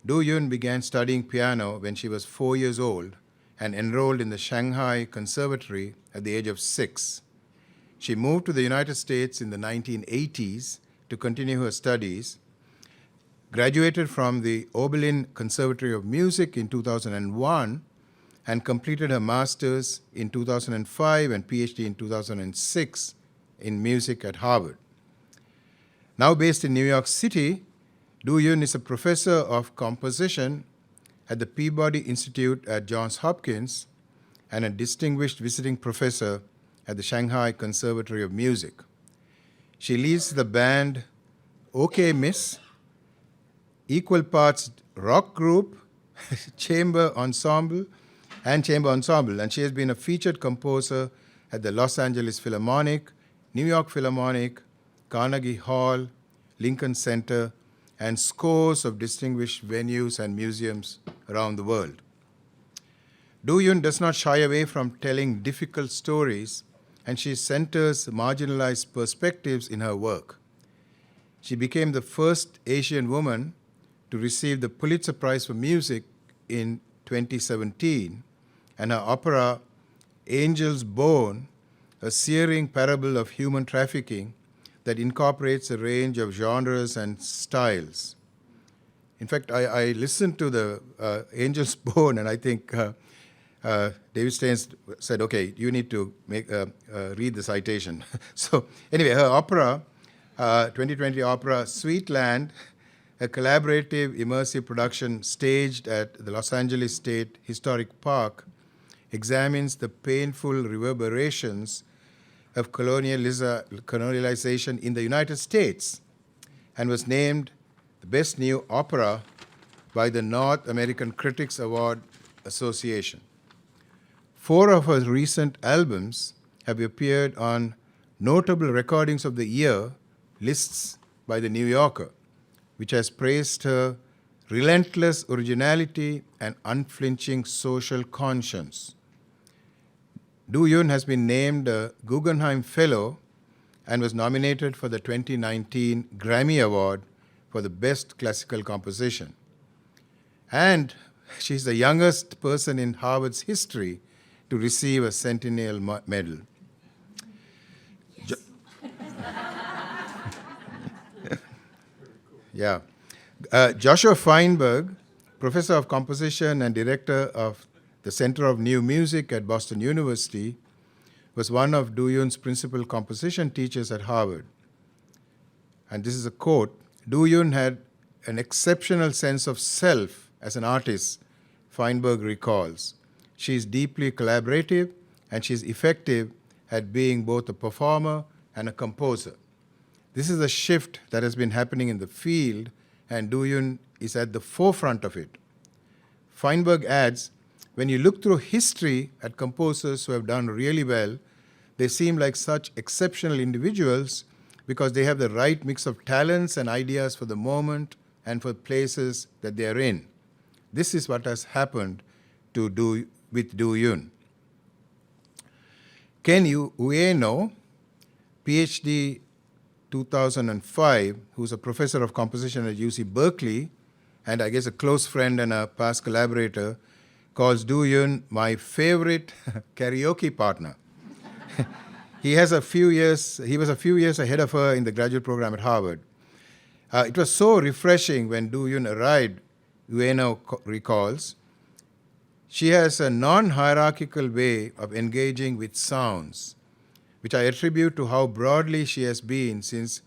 Du Yun began studying piano when she was 4 years old and enrolled in the Shanghai Conservatory at the age of 6. She moved to the United States in the 1980s to continue her studies, graduated from the Oberlin Conservatory of Music in 2001, and completed her master's in 2005 and PhD in 2006 in music at Harvard. Now based in New York City, Du Yun is a professor of composition at the Peabody Institute at Johns Hopkins and a distinguished visiting professor at the Shanghai Conservatory of Music. She leads the band OK Miss, equal parts rock group, chamber ensemble, and she has been a featured composer at the Los Angeles Philharmonic, New York Philharmonic, Carnegie Hall, Lincoln Center, and scores of distinguished venues and museums around the world. Du Yun does not shy away from telling difficult stories, and she centers marginalized perspectives in her work. She became the first Asian woman to receive the Pulitzer Prize for Music in 2017, and her opera, Angel's Bone, a searing parable of human trafficking that incorporates a range of genres and styles. In fact, I listened to the Angel's Bone, and I think David Staines said, okay, you need to read the citation. So anyway, her opera, 2020 opera, Sweet Land, a collaborative, immersive production staged at the Los Angeles State Historic Park, examines the painful reverberations of colonialization in the United States and was named the Best New Opera by the North American Critics Award Association. 4 of her recent albums have appeared on Notable Recordings of the Year lists by The New Yorker, which has praised her relentless originality and unflinching social conscience. Du Yun has been named a Guggenheim Fellow and was nominated for the 2019 Grammy Award for the Best Classical Composition. And she's the youngest person in Harvard's history to receive a Centennial Medal. Yeah. Joshua Feinberg, professor of composition and director of the Center of New Music at Boston University, was one of Du Yun's principal composition teachers at Harvard. And this is a quote: Du Yun had an exceptional sense of self as an artist, Feinberg recalls. She is deeply collaborative and she is effective at being both a performer and a composer. This is a shift that has been happening in the field, and Du Yun is at the forefront of it. Feinberg adds, when you look through history at composers who have done really well, they seem like such exceptional individuals because they have the right mix of talents and ideas for the moment and for places that they are in. This is what has happened with Du Yun. Ken Ueno, PhD 2005, who's a professor of composition at UC Berkeley, and I guess a close friend and a past collaborator, calls Du Yun my favorite karaoke partner. He was a few years ahead of her in the graduate program at Harvard. It was so refreshing when Du Yun arrived, Ueno recalls. She has a non-hierarchical way of engaging with sounds, which I attribute to how broadly she has been since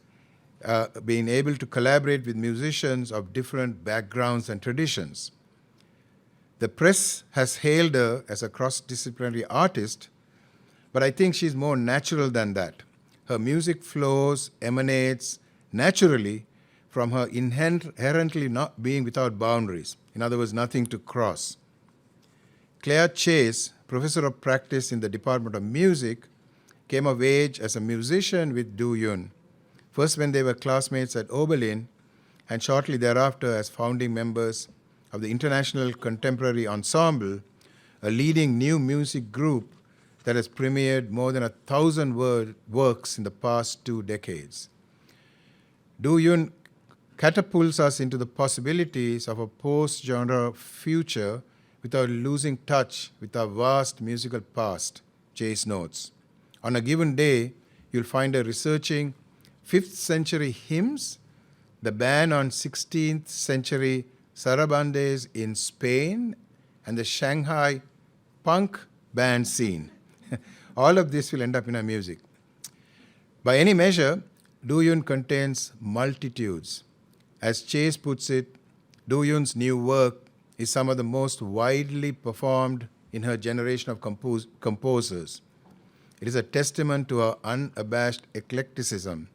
being able to collaborate with musicians of different backgrounds and traditions. The press has hailed her as a cross-disciplinary artist, but I think she's more natural than that. Her music emanates naturally from her inherently not being without boundaries. In other words, nothing to cross. Claire Chase, professor of practice in the Department of Music, came of age as a musician with Du Yun, first when they were classmates at Oberlin, and shortly thereafter as founding members of the International Contemporary Ensemble, a leading new music group that has premiered more than 1,000 works in the past 2 decades. Du Yun catapults us into the possibilities of a post-genre future without losing touch with our vast musical past, Chase notes. On a given day, you'll find her researching 5th century hymns, the ban on 16th century sarabandes in Spain, and the Shanghai punk band scene. All of this will end up in her music. By any measure, Du Yun contains multitudes. As Chase puts it, Du Yun's new work is some of the most widely performed in her generation of composers. It is a testament to her unabashed eclecticism,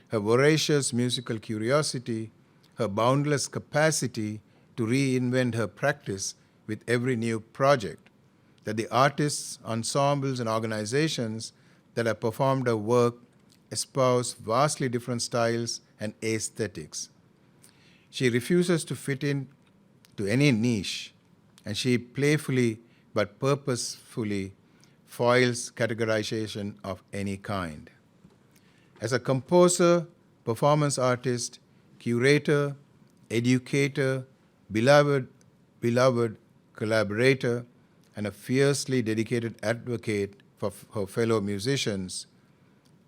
her voracious musical curiosity, her boundless capacity to reinvent her practice with every new project, that the artists, ensembles, and organizations that have performed her work espouse vastly different styles and aesthetics. She refuses to fit in to any niche, and she playfully but purposefully foils categorization of any kind. As a composer, performance artist, curator, educator, beloved collaborator, and a fiercely dedicated advocate for her fellow musicians,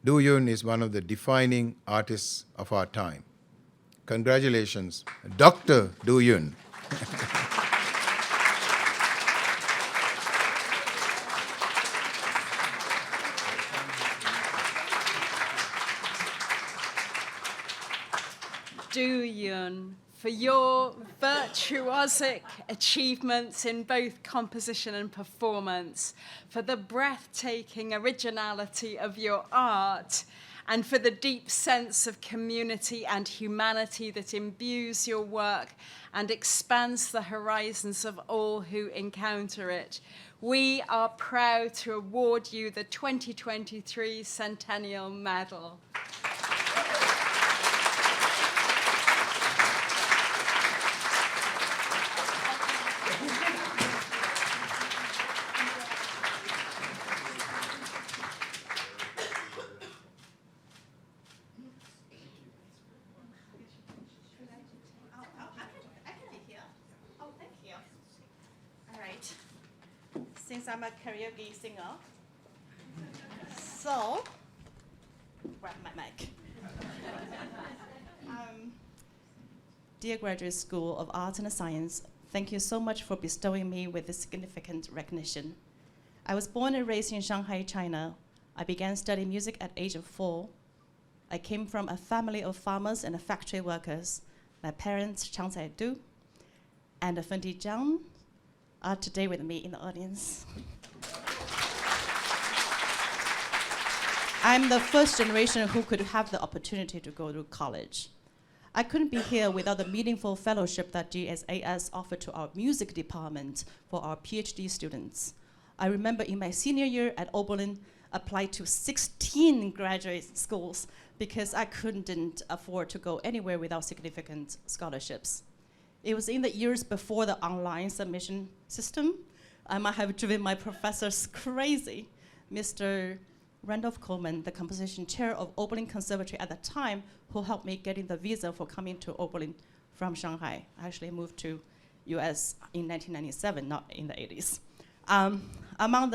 Du Yun is one of the defining artists of our time. Congratulations, Dr. Du Yun. Du Yun, for your virtuosic achievements in both composition and performance, for the breathtaking originality of your art, and for the deep sense of community and humanity that imbues your work and expands the horizons of all who encounter it. We are proud to award you the 2023 Centennial Medal. Since I'm a karaoke singer, so grab my mic. dear Graduate School of Arts and Science, thank you so much for bestowing me with this significant recognition. I was born and raised in Shanghai, China. I began studying music at age of 4. I came from a family of farmers and factory workers. My parents, Chang Zaidu and Fendi Zhang, are today with me in the audience. I'm the first generation who could have the opportunity to go to college. I couldn't be here without the meaningful fellowship that GSAS offered to our music department for our PhD students. I remember in my senior year at Oberlin, applied to 16 graduate schools because I couldn't afford to go anywhere without significant scholarships. It was in the years before the online submission system. I might have driven my professors crazy. Mr. Randolph Coleman, the composition chair of Oberlin Conservatory at the time, who helped me getting the visa for coming to Oberlin from Shanghai. I actually moved to US in 1997, not in the 80s. Among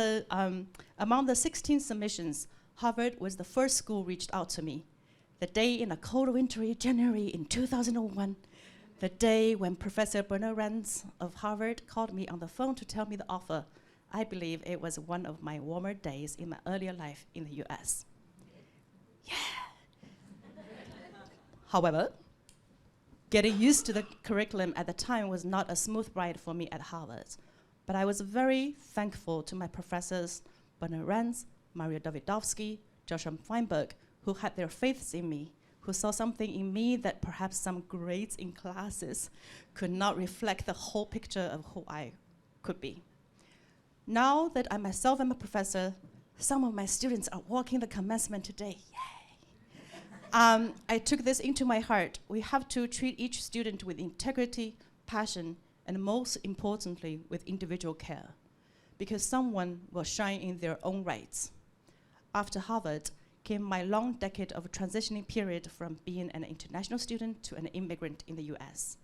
the 16 submissions, Harvard was the first school reached out to me. The day in a cold wintry January in 2001, the day when Professor Bernard Rands of Harvard called me on the phone to tell me the offer, I believe it was one of my warmer days in my earlier life in the US. Yeah. However, getting used to the curriculum at the time was not a smooth ride for me at Harvard. But I was very thankful to my professors, Bernard Rands, Mario Davidovsky, Joshua Feinberg, who had their faiths in me, who saw something in me that perhaps some grades in classes could not reflect the whole picture of who I could be. Now that I myself am a professor, some of my students are walking the commencement today. Yay! I took this into my heart. We have to treat each student with integrity, passion, and most importantly, with individual care, because someone will shine in their own rights. After Harvard came my long decade of transitioning period from being an international student to an immigrant in the US.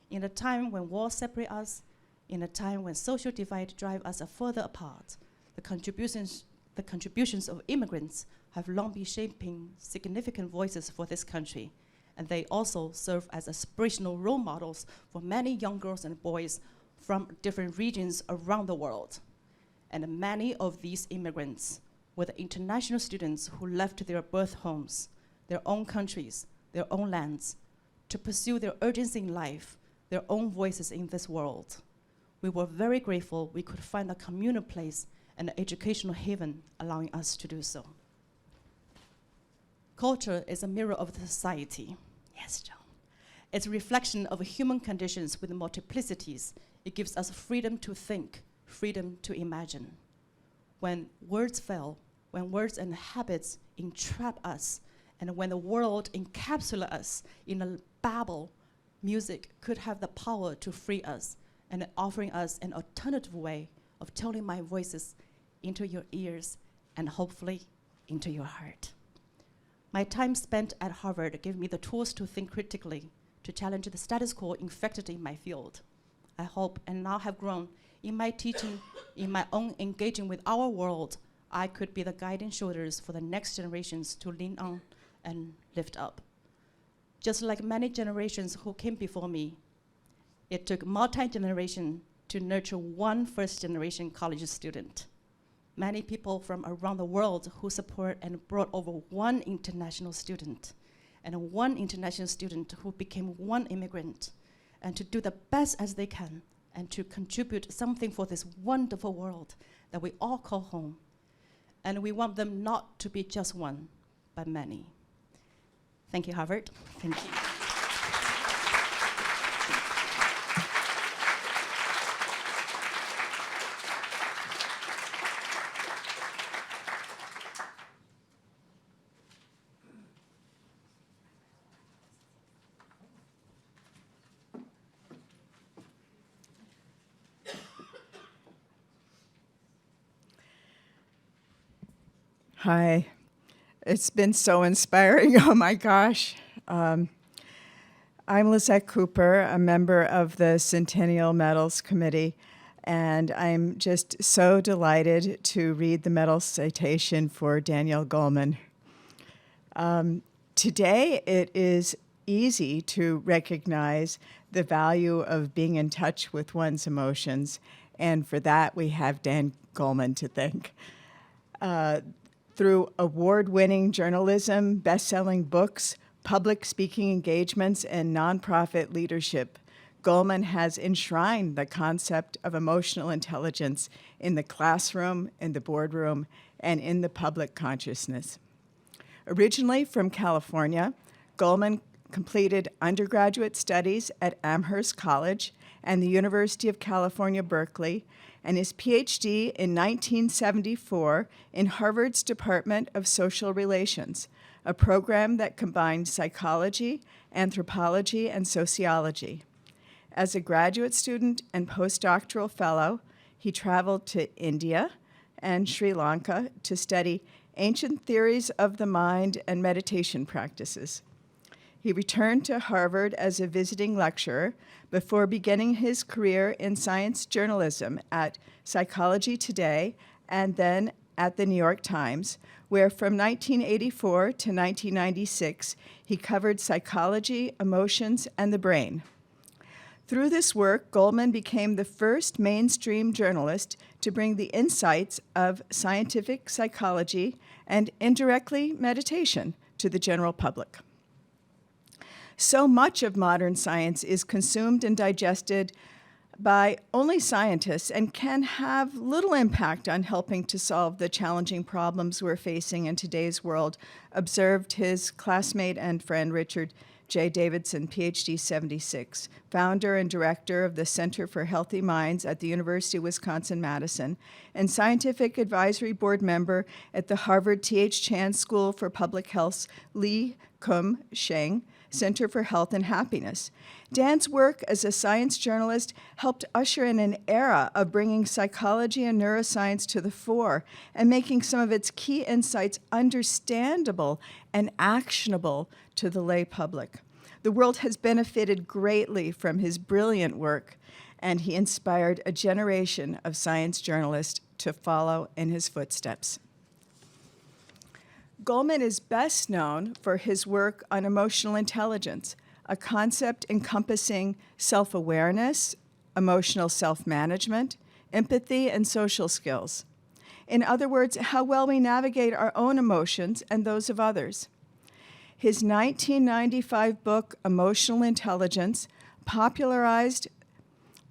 In a time when wars separate us, in a time when social divide drive us further apart, the contributions of immigrants have long been shaping significant voices for this country, and they also serve as aspirational role models for many young girls and boys from different regions around the world. And many of these immigrants were the international students who left their birth homes, their own countries, their own lands, to pursue their urgency in life, their own voices in this world. We were very grateful we could find a communal place and an educational haven allowing us to do so. Culture is a mirror of the society. Yes, John. It's a reflection of human conditions with multiplicities. It gives us freedom to think, freedom to imagine. When words fail, when words and habits entrap us, and when the world encapsulates us in a babble, music could have the power to free us and offering us an alternative way of telling my voices into your ears and hopefully into your heart. My time spent at Harvard gave me the tools to think critically, to challenge the status quo infected in my field. I hope and now have grown in my teaching, in my own engaging with our world, I could be the guiding shoulders for the next generations to lean on and lift up. Just like many generations who came before me, it took multi-generation to nurture one first-generation college student. Many people from around the world who support and brought over one international student, and one international student who became one immigrant, and to do the best as they can, and to contribute something for this wonderful world that we all call home. And we want them not to be just one, but many. Thank you, Harvard. Thank you. Hi. It's been so inspiring. Oh my gosh. I'm Lisette Cooper, a member of the Centennial Medals Committee, and I'm just so delighted to read the medal citation for Danielle Goleman. Today it is easy to recognize the value of being in touch with one's emotions, and for that we have Dan Goleman to thank. Through award-winning journalism, best-selling books, public speaking engagements, and nonprofit leadership, Goleman has enshrined the concept of emotional intelligence in the classroom, in the boardroom, and in the public consciousness. Originally from California, Goleman completed undergraduate studies at Amherst College and the University of California, Berkeley, and his PhD in 1974 in Harvard's Department of Social Relations, a program that combined psychology, anthropology, and sociology. As a graduate student and postdoctoral fellow, he traveled to India and Sri Lanka to study ancient theories of the mind and meditation practices. He returned to Harvard as a visiting lecturer before beginning his career in science journalism at Psychology Today and then at the New York Times, where from 1984 to 1996, he covered psychology, emotions, and the brain. Through this work, Goleman became the first mainstream journalist to bring the insights of scientific psychology and indirectly meditation to the general public. So much of modern science is consumed and digested by only scientists and can have little impact on helping to solve the challenging problems we're facing in today's world, observed his classmate and friend Richard J. Davidson, PhD 76, founder and director of the Center for Healthy Minds at the University of Wisconsin-Madison, and scientific advisory board member at the Harvard T.H. Chan School for Public Health's Lee Kum Sheng Center for Health and Happiness. Dan's work as a science journalist helped usher in an era of bringing psychology and neuroscience to the fore and making some of its key insights understandable and actionable to the lay public. The world has benefited greatly from his brilliant work, and he inspired a generation of science journalists to follow in his footsteps. Goleman is best known for his work on emotional intelligence, a concept encompassing self-awareness, emotional self-management, empathy, and social skills. In other words, how well we navigate our own emotions and those of others. His 1995 book, Emotional Intelligence, popularized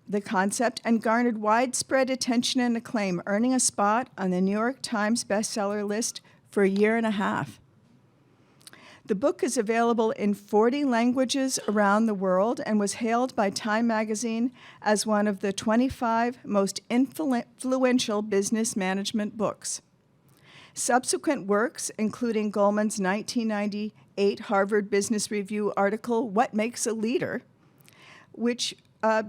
the concept and garnered widespread attention and acclaim, earning a spot on the New York Times bestseller list for a year and a half. The book is available in 40 languages around the world and was hailed by Time magazine as one of the 25 most influential business management books. Subsequent works, including Goleman's 1998 Harvard Business Review article, What Makes a Leader, which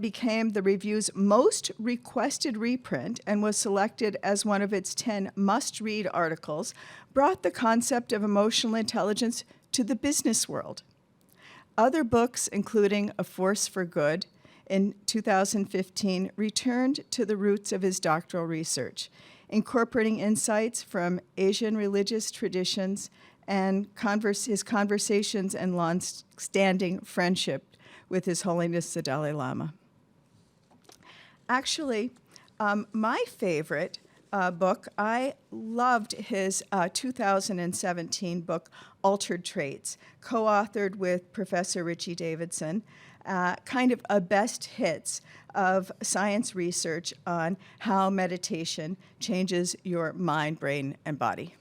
became the review's most requested reprint and was selected as one of its 10 must-read articles, brought the concept of emotional intelligence to the business world. Other books, including A Force for Good in 2015, returned to the roots of his doctoral research, incorporating insights from Asian religious traditions and his conversations and long-standing friendship with His Holiness the Dalai Lama. Actually, my favorite book, I loved his 2017 book, Altered Traits, co-authored with Professor Richie Davidson, kind of a best hits of science research on how meditation changes your mind, brain, and body.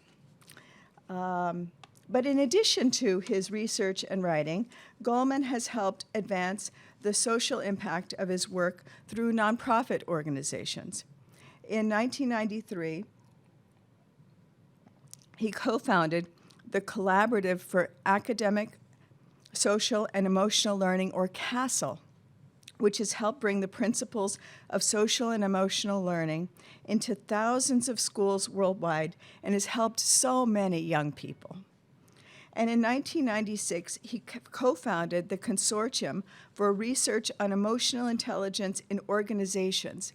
But in addition to his research and writing, Goleman has helped advance the social impact of his work through nonprofit organizations. In 1993, he co-founded the Collaborative for Academic, Social, and Emotional Learning, or CASEL, which has helped bring the principles of social and emotional learning into thousands of schools worldwide and has helped so many young people. And in 1996, he co-founded the Consortium for Research on Emotional Intelligence in Organizations,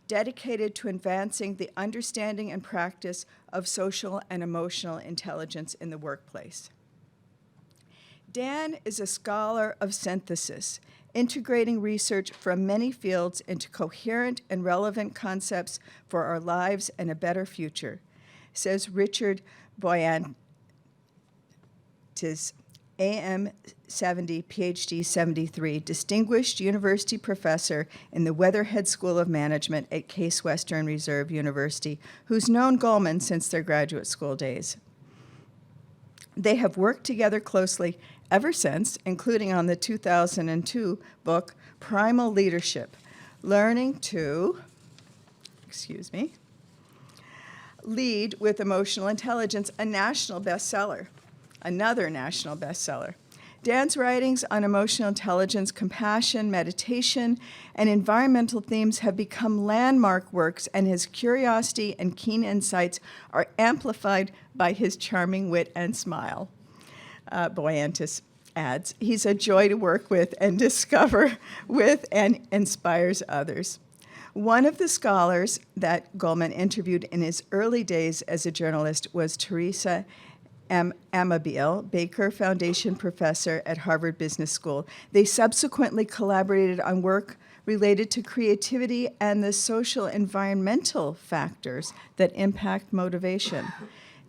dedicated to advancing the understanding and practice of social and emotional intelligence in the workplace. Dan is a scholar of synthesis, integrating research from many fields into coherent and relevant concepts for our lives and a better future, says Richard Boyantis, AM 70, PhD 73, Distinguished University Professor in the Weatherhead School of Management at Case Western Reserve University, who's known Goldman since their graduate school days. They have worked together closely ever since, including on the 2002 book, Primal Leadership, Learning to, Lead with Emotional Intelligence, a national bestseller. Another national bestseller. Dan's writings on emotional intelligence, compassion, meditation, and environmental themes have become landmark works, and his curiosity and keen insights are amplified by his charming wit and smile. Boyantis adds, he's a joy to work with and discover with and inspires others. One of the scholars that Goldman interviewed in his early days as a journalist was Teresa Amabile, Baker Foundation professor at Harvard Business School. They subsequently collaborated on work related to creativity and the social environmental factors that impact motivation.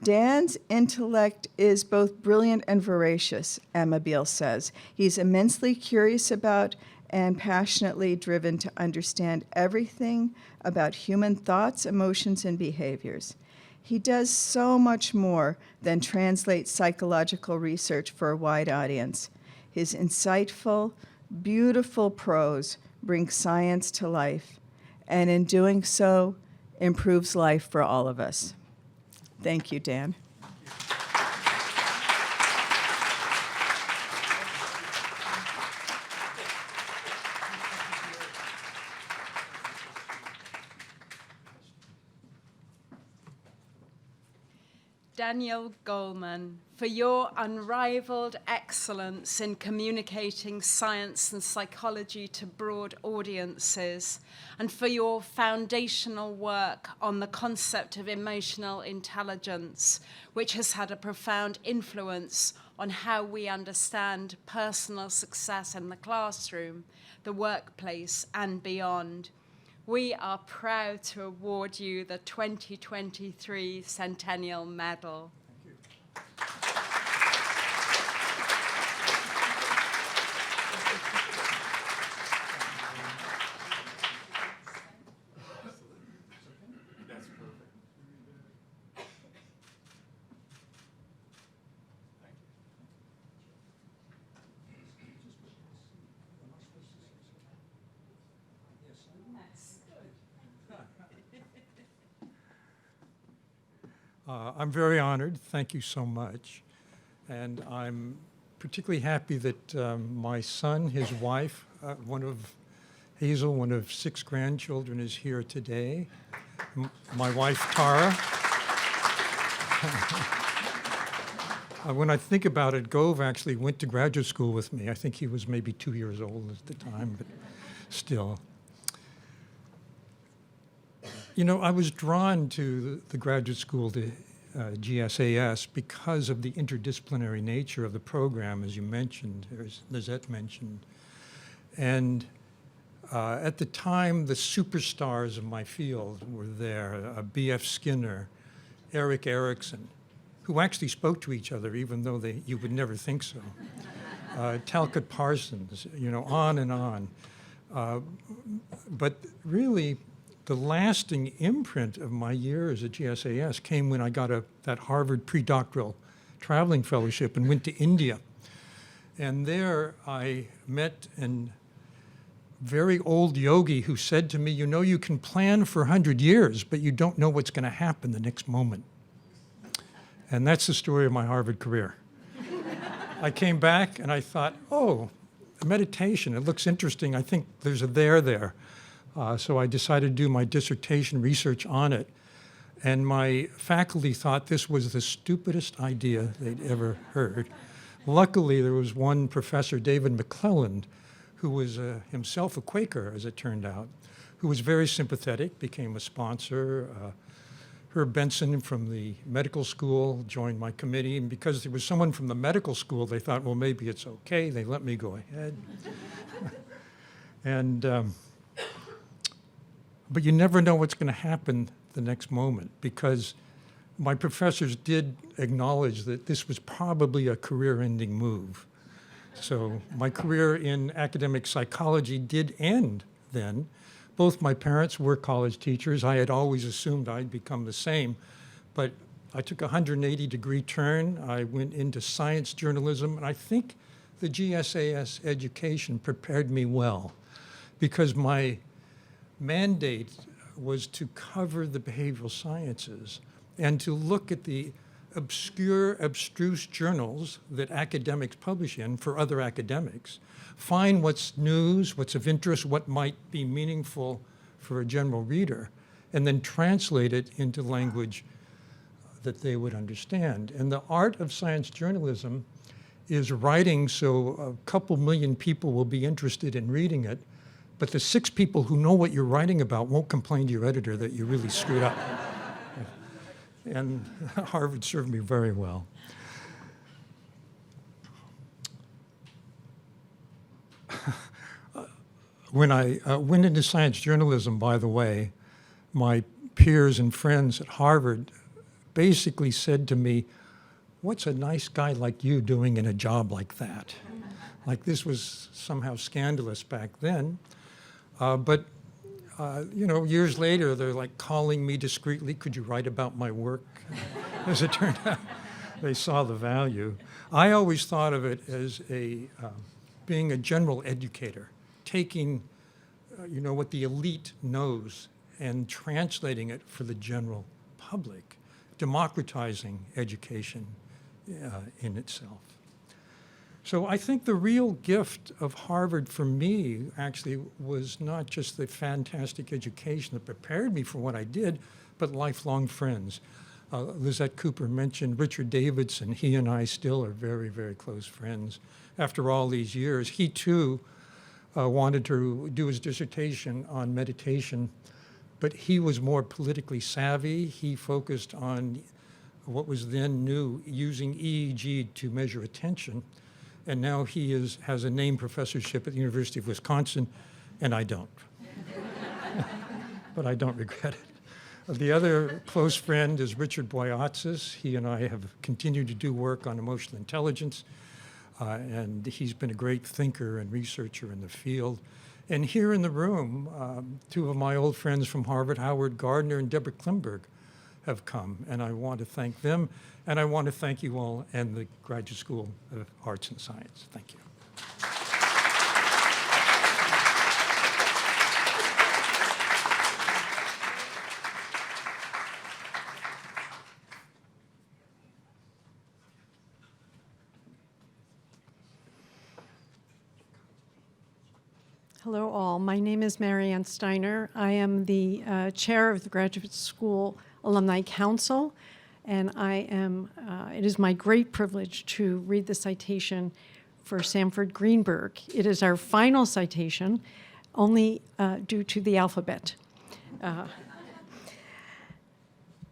Dan's intellect is both brilliant and voracious, Amabile says. He's immensely curious about and passionately driven to understand everything about human thoughts, emotions, and behaviors. He does so much more than translate psychological research for a wide audience. His insightful, beautiful prose brings science to life, and in doing so, improves life for all of us. Thank you, Dan. Daniel Goleman, for your unrivaled excellence in communicating science and psychology to broad audiences, and for your foundational work on the concept of emotional intelligence, which has had a profound influence on how we understand personal success in the classroom, the workplace, and beyond. We are proud to award you the 2023 Centennial Medal. That's perfect. I'm very honored. Thank you so much. And I'm particularly happy that my son, his wife, Hazel, one of 6 grandchildren, is here today. My wife, Tara. When I think about it, Gove actually went to graduate school with me. I think he was maybe 2 years old at the time, but still. You know, I was drawn to the graduate school, to GSAS, because of the interdisciplinary nature of the program, as you mentioned, as Lizette mentioned. And at the time, the superstars of my field were there, B.F. Skinner, Eric Erickson, who actually spoke to each other, even though you would never think so. Talcott Parsons, you know, on and on. But really, the lasting imprint of my years at GSAS came when I got that Harvard predoctoral traveling fellowship and went to India. And there I met a very old yogi who said to me, you know, you can plan for 100 years, but you don't know what's going to happen the next moment. And that's the story of my Harvard career. I came back and I thought, oh, meditation, it looks interesting. I think there's a there. So I decided to do my dissertation research on it. And my faculty thought this was the stupidest idea they'd ever heard. Luckily, there was one professor, David McClelland, who was himself a Quaker, as it turned out, who was very sympathetic, became a sponsor, Herb Benson from the medical school joined my committee, and because there was someone from the medical school, they thought, well, maybe it's okay. They let me go ahead. But you never know what's going to happen the next moment, because my professors did acknowledge that this was probably a career-ending move. So my career in academic psychology did end then. Both my parents were college teachers. I had always assumed I'd become the same, but I took a 180-degree turn. I went into science journalism, and I think the GSAS education prepared me well, because my mandate was to cover the behavioral sciences and to look at the obscure, abstruse journals that academics publish in for other academics, find what's news, what's of interest, what might be meaningful for a general reader, and then translate it into language that they would understand. And the art of science journalism is writing so a couple million people will be interested in reading it, but the 6 people who know what you're writing about won't complain to your editor that you really screwed up. And Harvard served me very well. When I went into science journalism, by the way, my peers and friends at Harvard basically said to me, what's a nice guy like you doing in a job like that? Like this was somehow scandalous back then. But years later, they're like calling me discreetly, could you write about my work? As it turned out, they saw the value. I always thought of it as being a general educator, taking what the elite knows and translating it for the general public, democratizing education in itself. So I think the real gift of Harvard for me actually was not just the fantastic education that prepared me for what I did, but lifelong friends. Lizette Cooper mentioned Richard Davidson. He and I still are very, very close friends. After all these years, he too wanted to do his dissertation on meditation, but he was more politically savvy. He focused on what was then new, using EEG to measure attention. And now he has a named professorship at the University of Wisconsin, and I don't. But I don't regret it. The other close friend is Richard Boyatzis. He and I have continued to do work on emotional intelligence, and he's been a great thinker and researcher in the field. And here in the room, 2 of my old friends from Harvard, Howard Gardner and Deborah Klimberg, have come, and I want to thank them, and I want to thank you all and the Graduate School of Arts and Science. Thank you. Hello all, my name is Marianne Steiner. I am the chair of the Graduate School Alumni Council, and it is my great privilege to read the citation for Sanford Greenberg. It is our final citation, only due to the alphabet.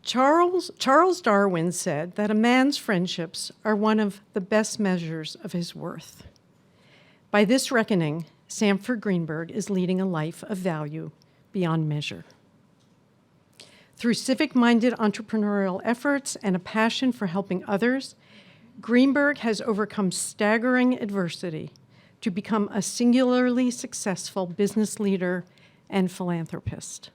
Charles Darwin said that a man's friendships are one of the best measures of his worth. By this reckoning, Sanford Greenberg is leading a life of value beyond measure. Through civic-minded entrepreneurial efforts and a passion for helping others, Greenberg has overcome staggering adversity to become a singularly successful business leader and philanthropist.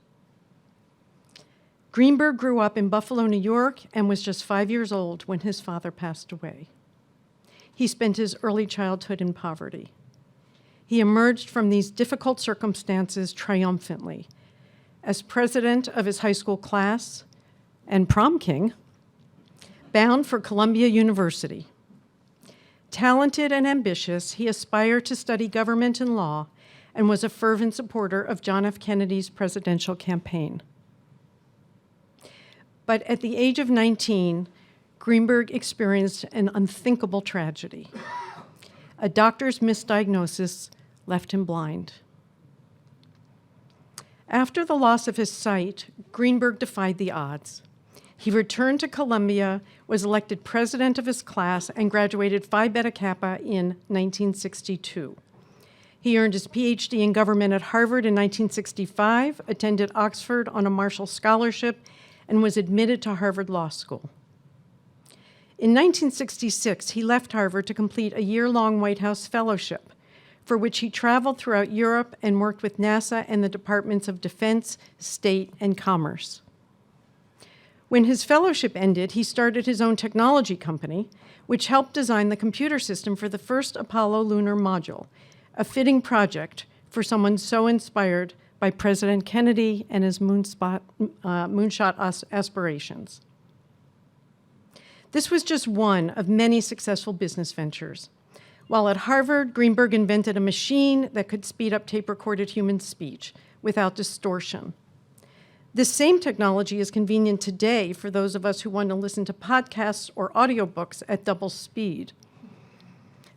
Greenberg grew up in Buffalo, New York, and was just 5 years old when his father passed away. He spent his early childhood in poverty. He emerged from these difficult circumstances triumphantly as president of his high school class and prom king, bound for Columbia University. Talented and ambitious, he aspired to study government and law and was a fervent supporter of John F. Kennedy's presidential campaign. But at the age of 19, Greenberg experienced an unthinkable tragedy. A doctor's misdiagnosis left him blind. After the loss of his sight, Greenberg defied the odds. He returned to Columbia, was elected president of his class, and graduated Phi Beta Kappa in 1962. He earned his PhD in government at Harvard in 1965, attended Oxford on a Marshall Scholarship, and was admitted to Harvard Law School. In 1966, he left Harvard to complete a year-long White House fellowship, for which he traveled throughout Europe and worked with NASA and the Departments of Defense, State, and Commerce. When his fellowship ended, he started his own technology company, which helped design the computer system for the first Apollo lunar module, a fitting project for someone so inspired by President Kennedy and his moonshot aspirations. This was just one of many successful business ventures. While at Harvard, Greenberg invented a machine that could speed up tape-recorded human speech without distortion. This same technology is convenient today for those of us who want to listen to podcasts or audiobooks at double speed.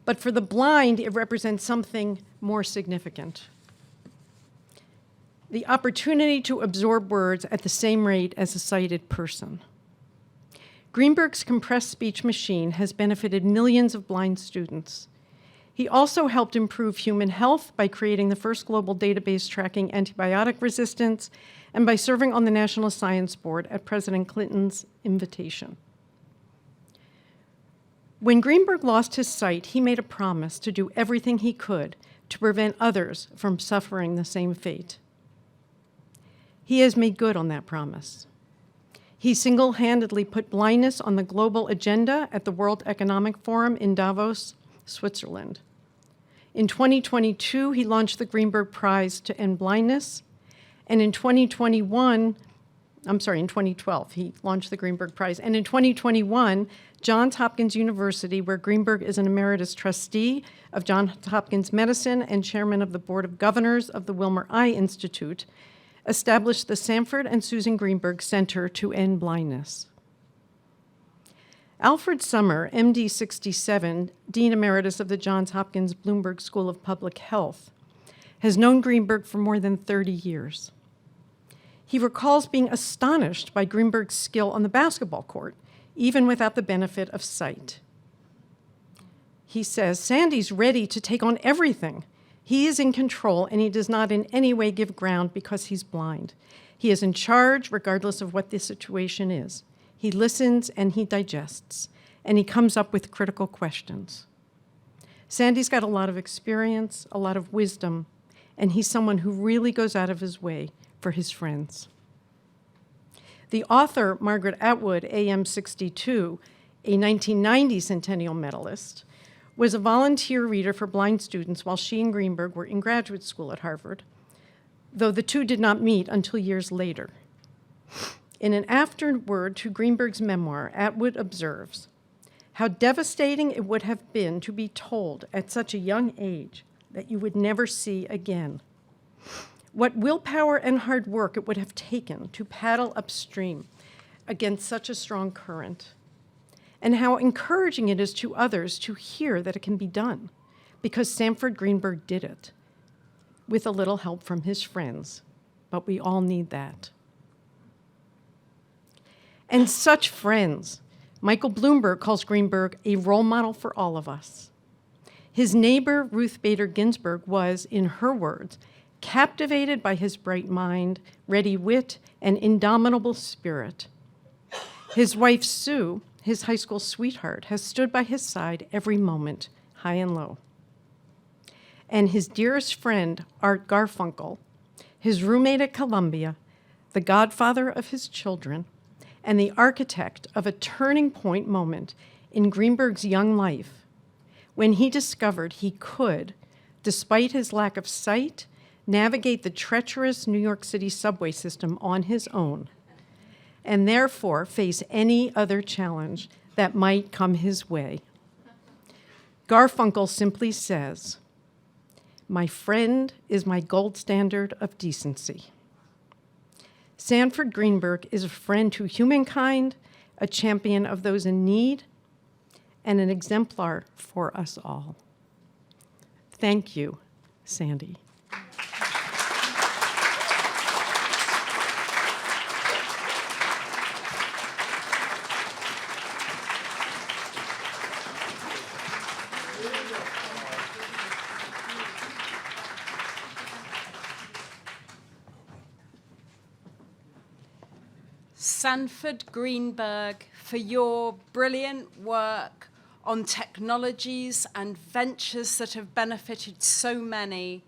But for the blind, it represents something more significant: the opportunity to absorb words at the same rate as a sighted person. Greenberg's compressed speech machine has benefited millions of blind students. He also helped improve human health by creating the first global database tracking antibiotic resistance and by serving on the National Science Board at President Clinton's invitation. When Greenberg lost his sight, he made a promise to do everything he could to prevent others from suffering the same fate. He has made good on that promise. He single-handedly put blindness on the global agenda at the World Economic Forum in Davos, Switzerland. In 2022, he launched the Greenberg Prize to End Blindness, and in 2012, he launched the Greenberg Prize, and in 2021, Johns Hopkins University, where Greenberg is an emeritus trustee of Johns Hopkins Medicine and chairman of the Board of Governors of the Wilmer Eye Institute, established the Sanford and Susan Greenberg Center to End Blindness. Alfred Summer, MD 67, Dean Emeritus of the Johns Hopkins Bloomberg School of Public Health, has known Greenberg for more than 30 years. He recalls being astonished by Greenberg's skill on the basketball court, even without the benefit of sight. He says, "Sandy's ready to take on everything. He is in control, and he does not in any way give ground because he's blind. He is in charge regardless of what the situation is. He listens and he digests, and he comes up with critical questions." Sandy's got a lot of experience, a lot of wisdom, and he's someone who really goes out of his way for his friends. The author, Margaret Atwood, AM 62, a 1990 Centennial Medalist, was a volunteer reader for blind students while she and Greenberg were in graduate school at Harvard, though the two did not meet until years later. In an afterword to Greenberg's memoir, Atwood observes, "How devastating it would have been to be told at such a young age that you would never see again. What willpower and hard work it would have taken to paddle upstream against such a strong current. And how encouraging it is to others to hear that it can be done, because Sanford Greenberg did it, with a little help from his friends, but we all need that." And such friends. Michael Bloomberg calls Greenberg a role model for all of us. His neighbor, Ruth Bader Ginsburg, was, in her words, captivated by his bright mind, ready wit, and indomitable spirit. His wife, Sue, his high school sweetheart, has stood by his side every moment, high and low. And his dearest friend, Art Garfunkel, his roommate at Columbia, the godfather of his children, and the architect of a turning point moment in Greenberg's young life, when he discovered he could, despite his lack of sight, navigate the treacherous New York City subway system on his own, and therefore face any other challenge that might come his way. Garfunkel simply says, "My friend is my gold standard of decency." Sanford Greenberg is a friend to humankind, a champion of those in need, and an exemplar for us all. Thank you, Sandy. Sanford Greenberg, for your brilliant work on technologies and ventures that have benefited so many,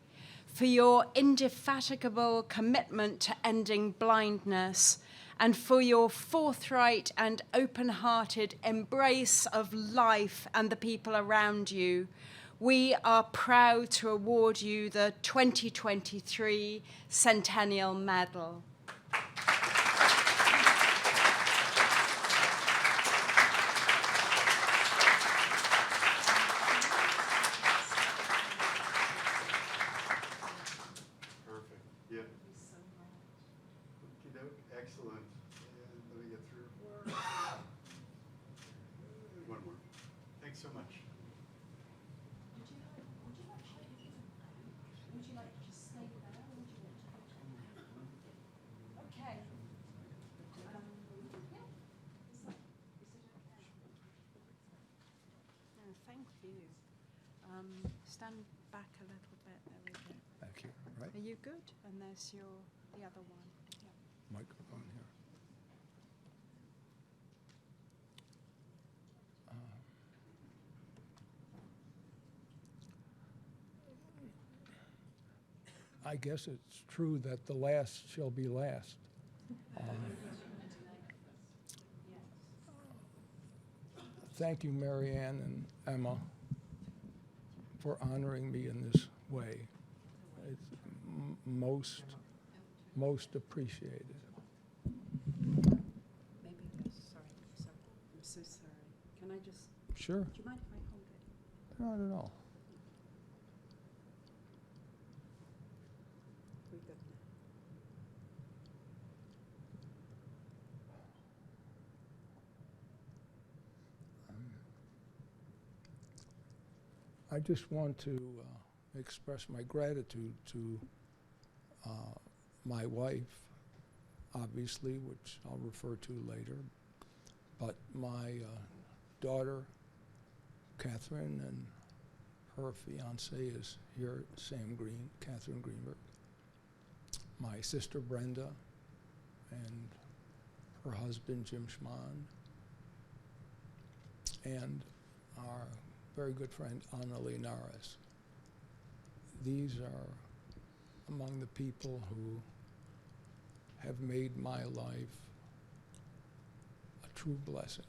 for your indefatigable commitment to ending blindness, and for your forthright and open-hearted embrace of life and the people around you. We are proud to award you the 2023 Centennial Medal. Perfect, yeah. Okey-doke, excellent. And let me get through. One more. Thanks so much. Okay. Thank you. Stand back a little bit. There we go. Thank you. Right? Are you good? And there's the other one. Yeah. Microphone here. I guess it's true that the last shall be last. Thank you, Marianne and Emma, for honoring me in this way. It's most appreciated. Maybe, sorry. I'm so sorry. Can I just, Sure, do you mind if I hold it? not at all. We good now? I just want to express my gratitude to my wife, obviously, which I'll refer to later, but my daughter, Catherine, and her fiance is here, Sam Green, Catherine Greenberg, my sister Brenda, and her husband Jim Schmann, and our very good friend Ana Linares. These are among the people who have made my life a true blessing.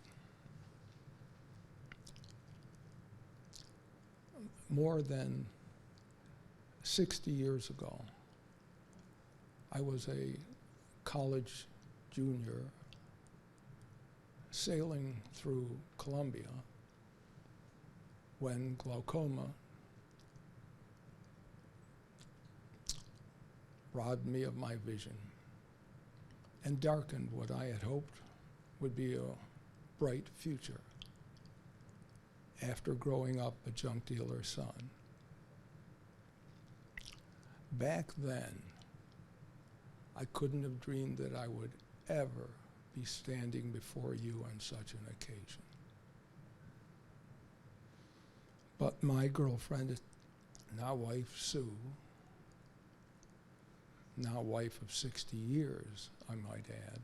More than 60 years ago, I was a college junior sailing through Colombia when glaucoma robbed me of my vision and darkened what I had hoped would be a bright future after growing up a junk dealer's son. Back then, I couldn't have dreamed that I would ever be standing before you on such an occasion. But my girlfriend, now wife Sue, now wife of 60 years, I might add,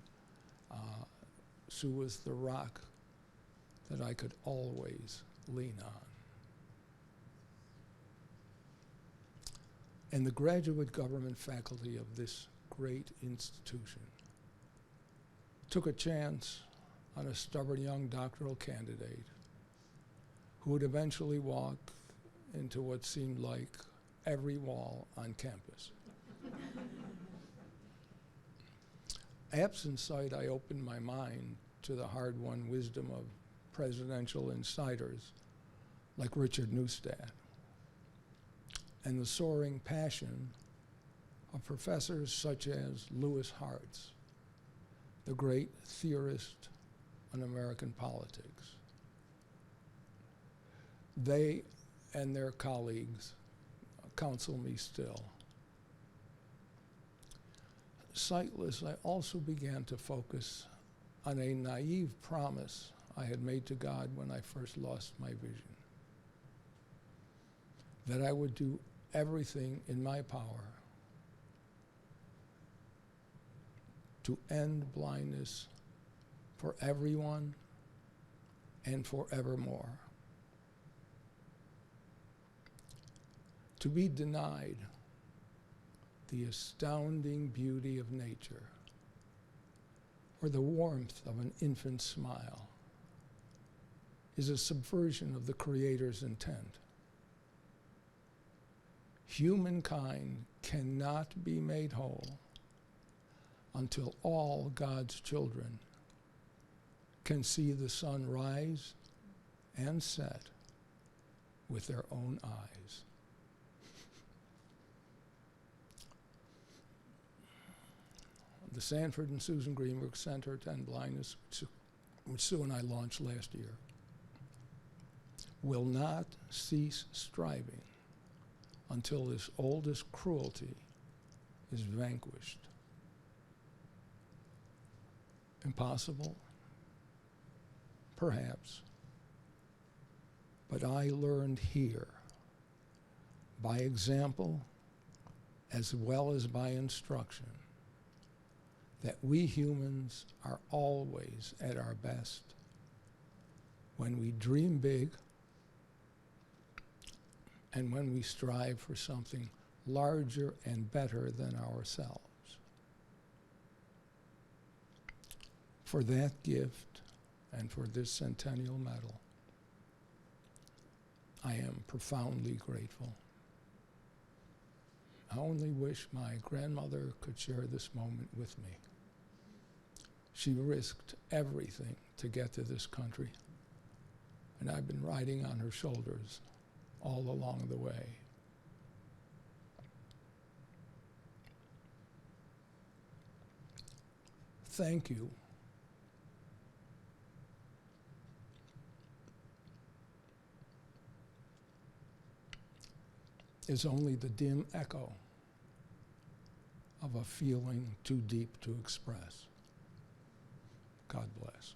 Sue was the rock that I could always lean on. And the graduate government faculty of this great institution took a chance on a stubborn young doctoral candidate who would eventually walk into what seemed like every wall on campus. Absent sight, I opened my mind to the hard-won wisdom of presidential insiders like Richard Neustadt and the soaring passion of professors such as Louis Hartz, the great theorist on American politics. They and their colleagues counsel me still. Sightless, I also began to focus on a naive promise I had made to God when I first lost my vision, that I would do everything in my power to end blindness for everyone and forevermore. To be denied the astounding beauty of nature or the warmth of an infant's smile is a subversion of the Creator's intent. Humankind cannot be made whole until all God's children can see the sun rise and set with their own eyes. The Sanford and Susan Greenberg Center to End Blindness, which Sue and I launched last year, will not cease striving until this oldest cruelty is vanquished. Impossible? Perhaps. But I learned here, by example as well as by instruction, that we humans are always at our best when we dream big and when we strive for something larger and better than ourselves. For that gift and for this Centennial Medal, I am profoundly grateful. I only wish my grandmother could share this moment with me. She risked everything to get to this country, and I've been riding on her shoulders all along the way. Thank you. Is only the dim echo of a feeling too deep to express. God bless.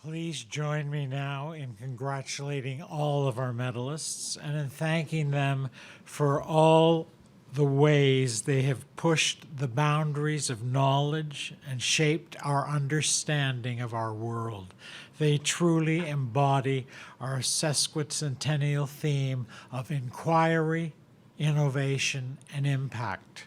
Please join me now in congratulating all of our medalists and in thanking them for all the ways they have pushed the boundaries of knowledge and shaped our understanding of our world. They truly embody our sesquicentennial theme of inquiry, innovation, and impact.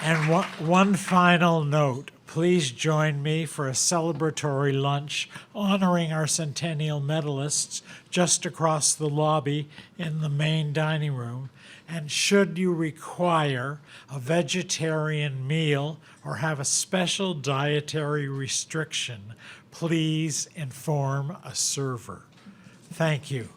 And one final note, please join me for a celebratory lunch honoring our Centennial medalists just across the lobby in the main dining room. And should you require a vegetarian meal or have a special dietary restriction, please inform a server. Thank you.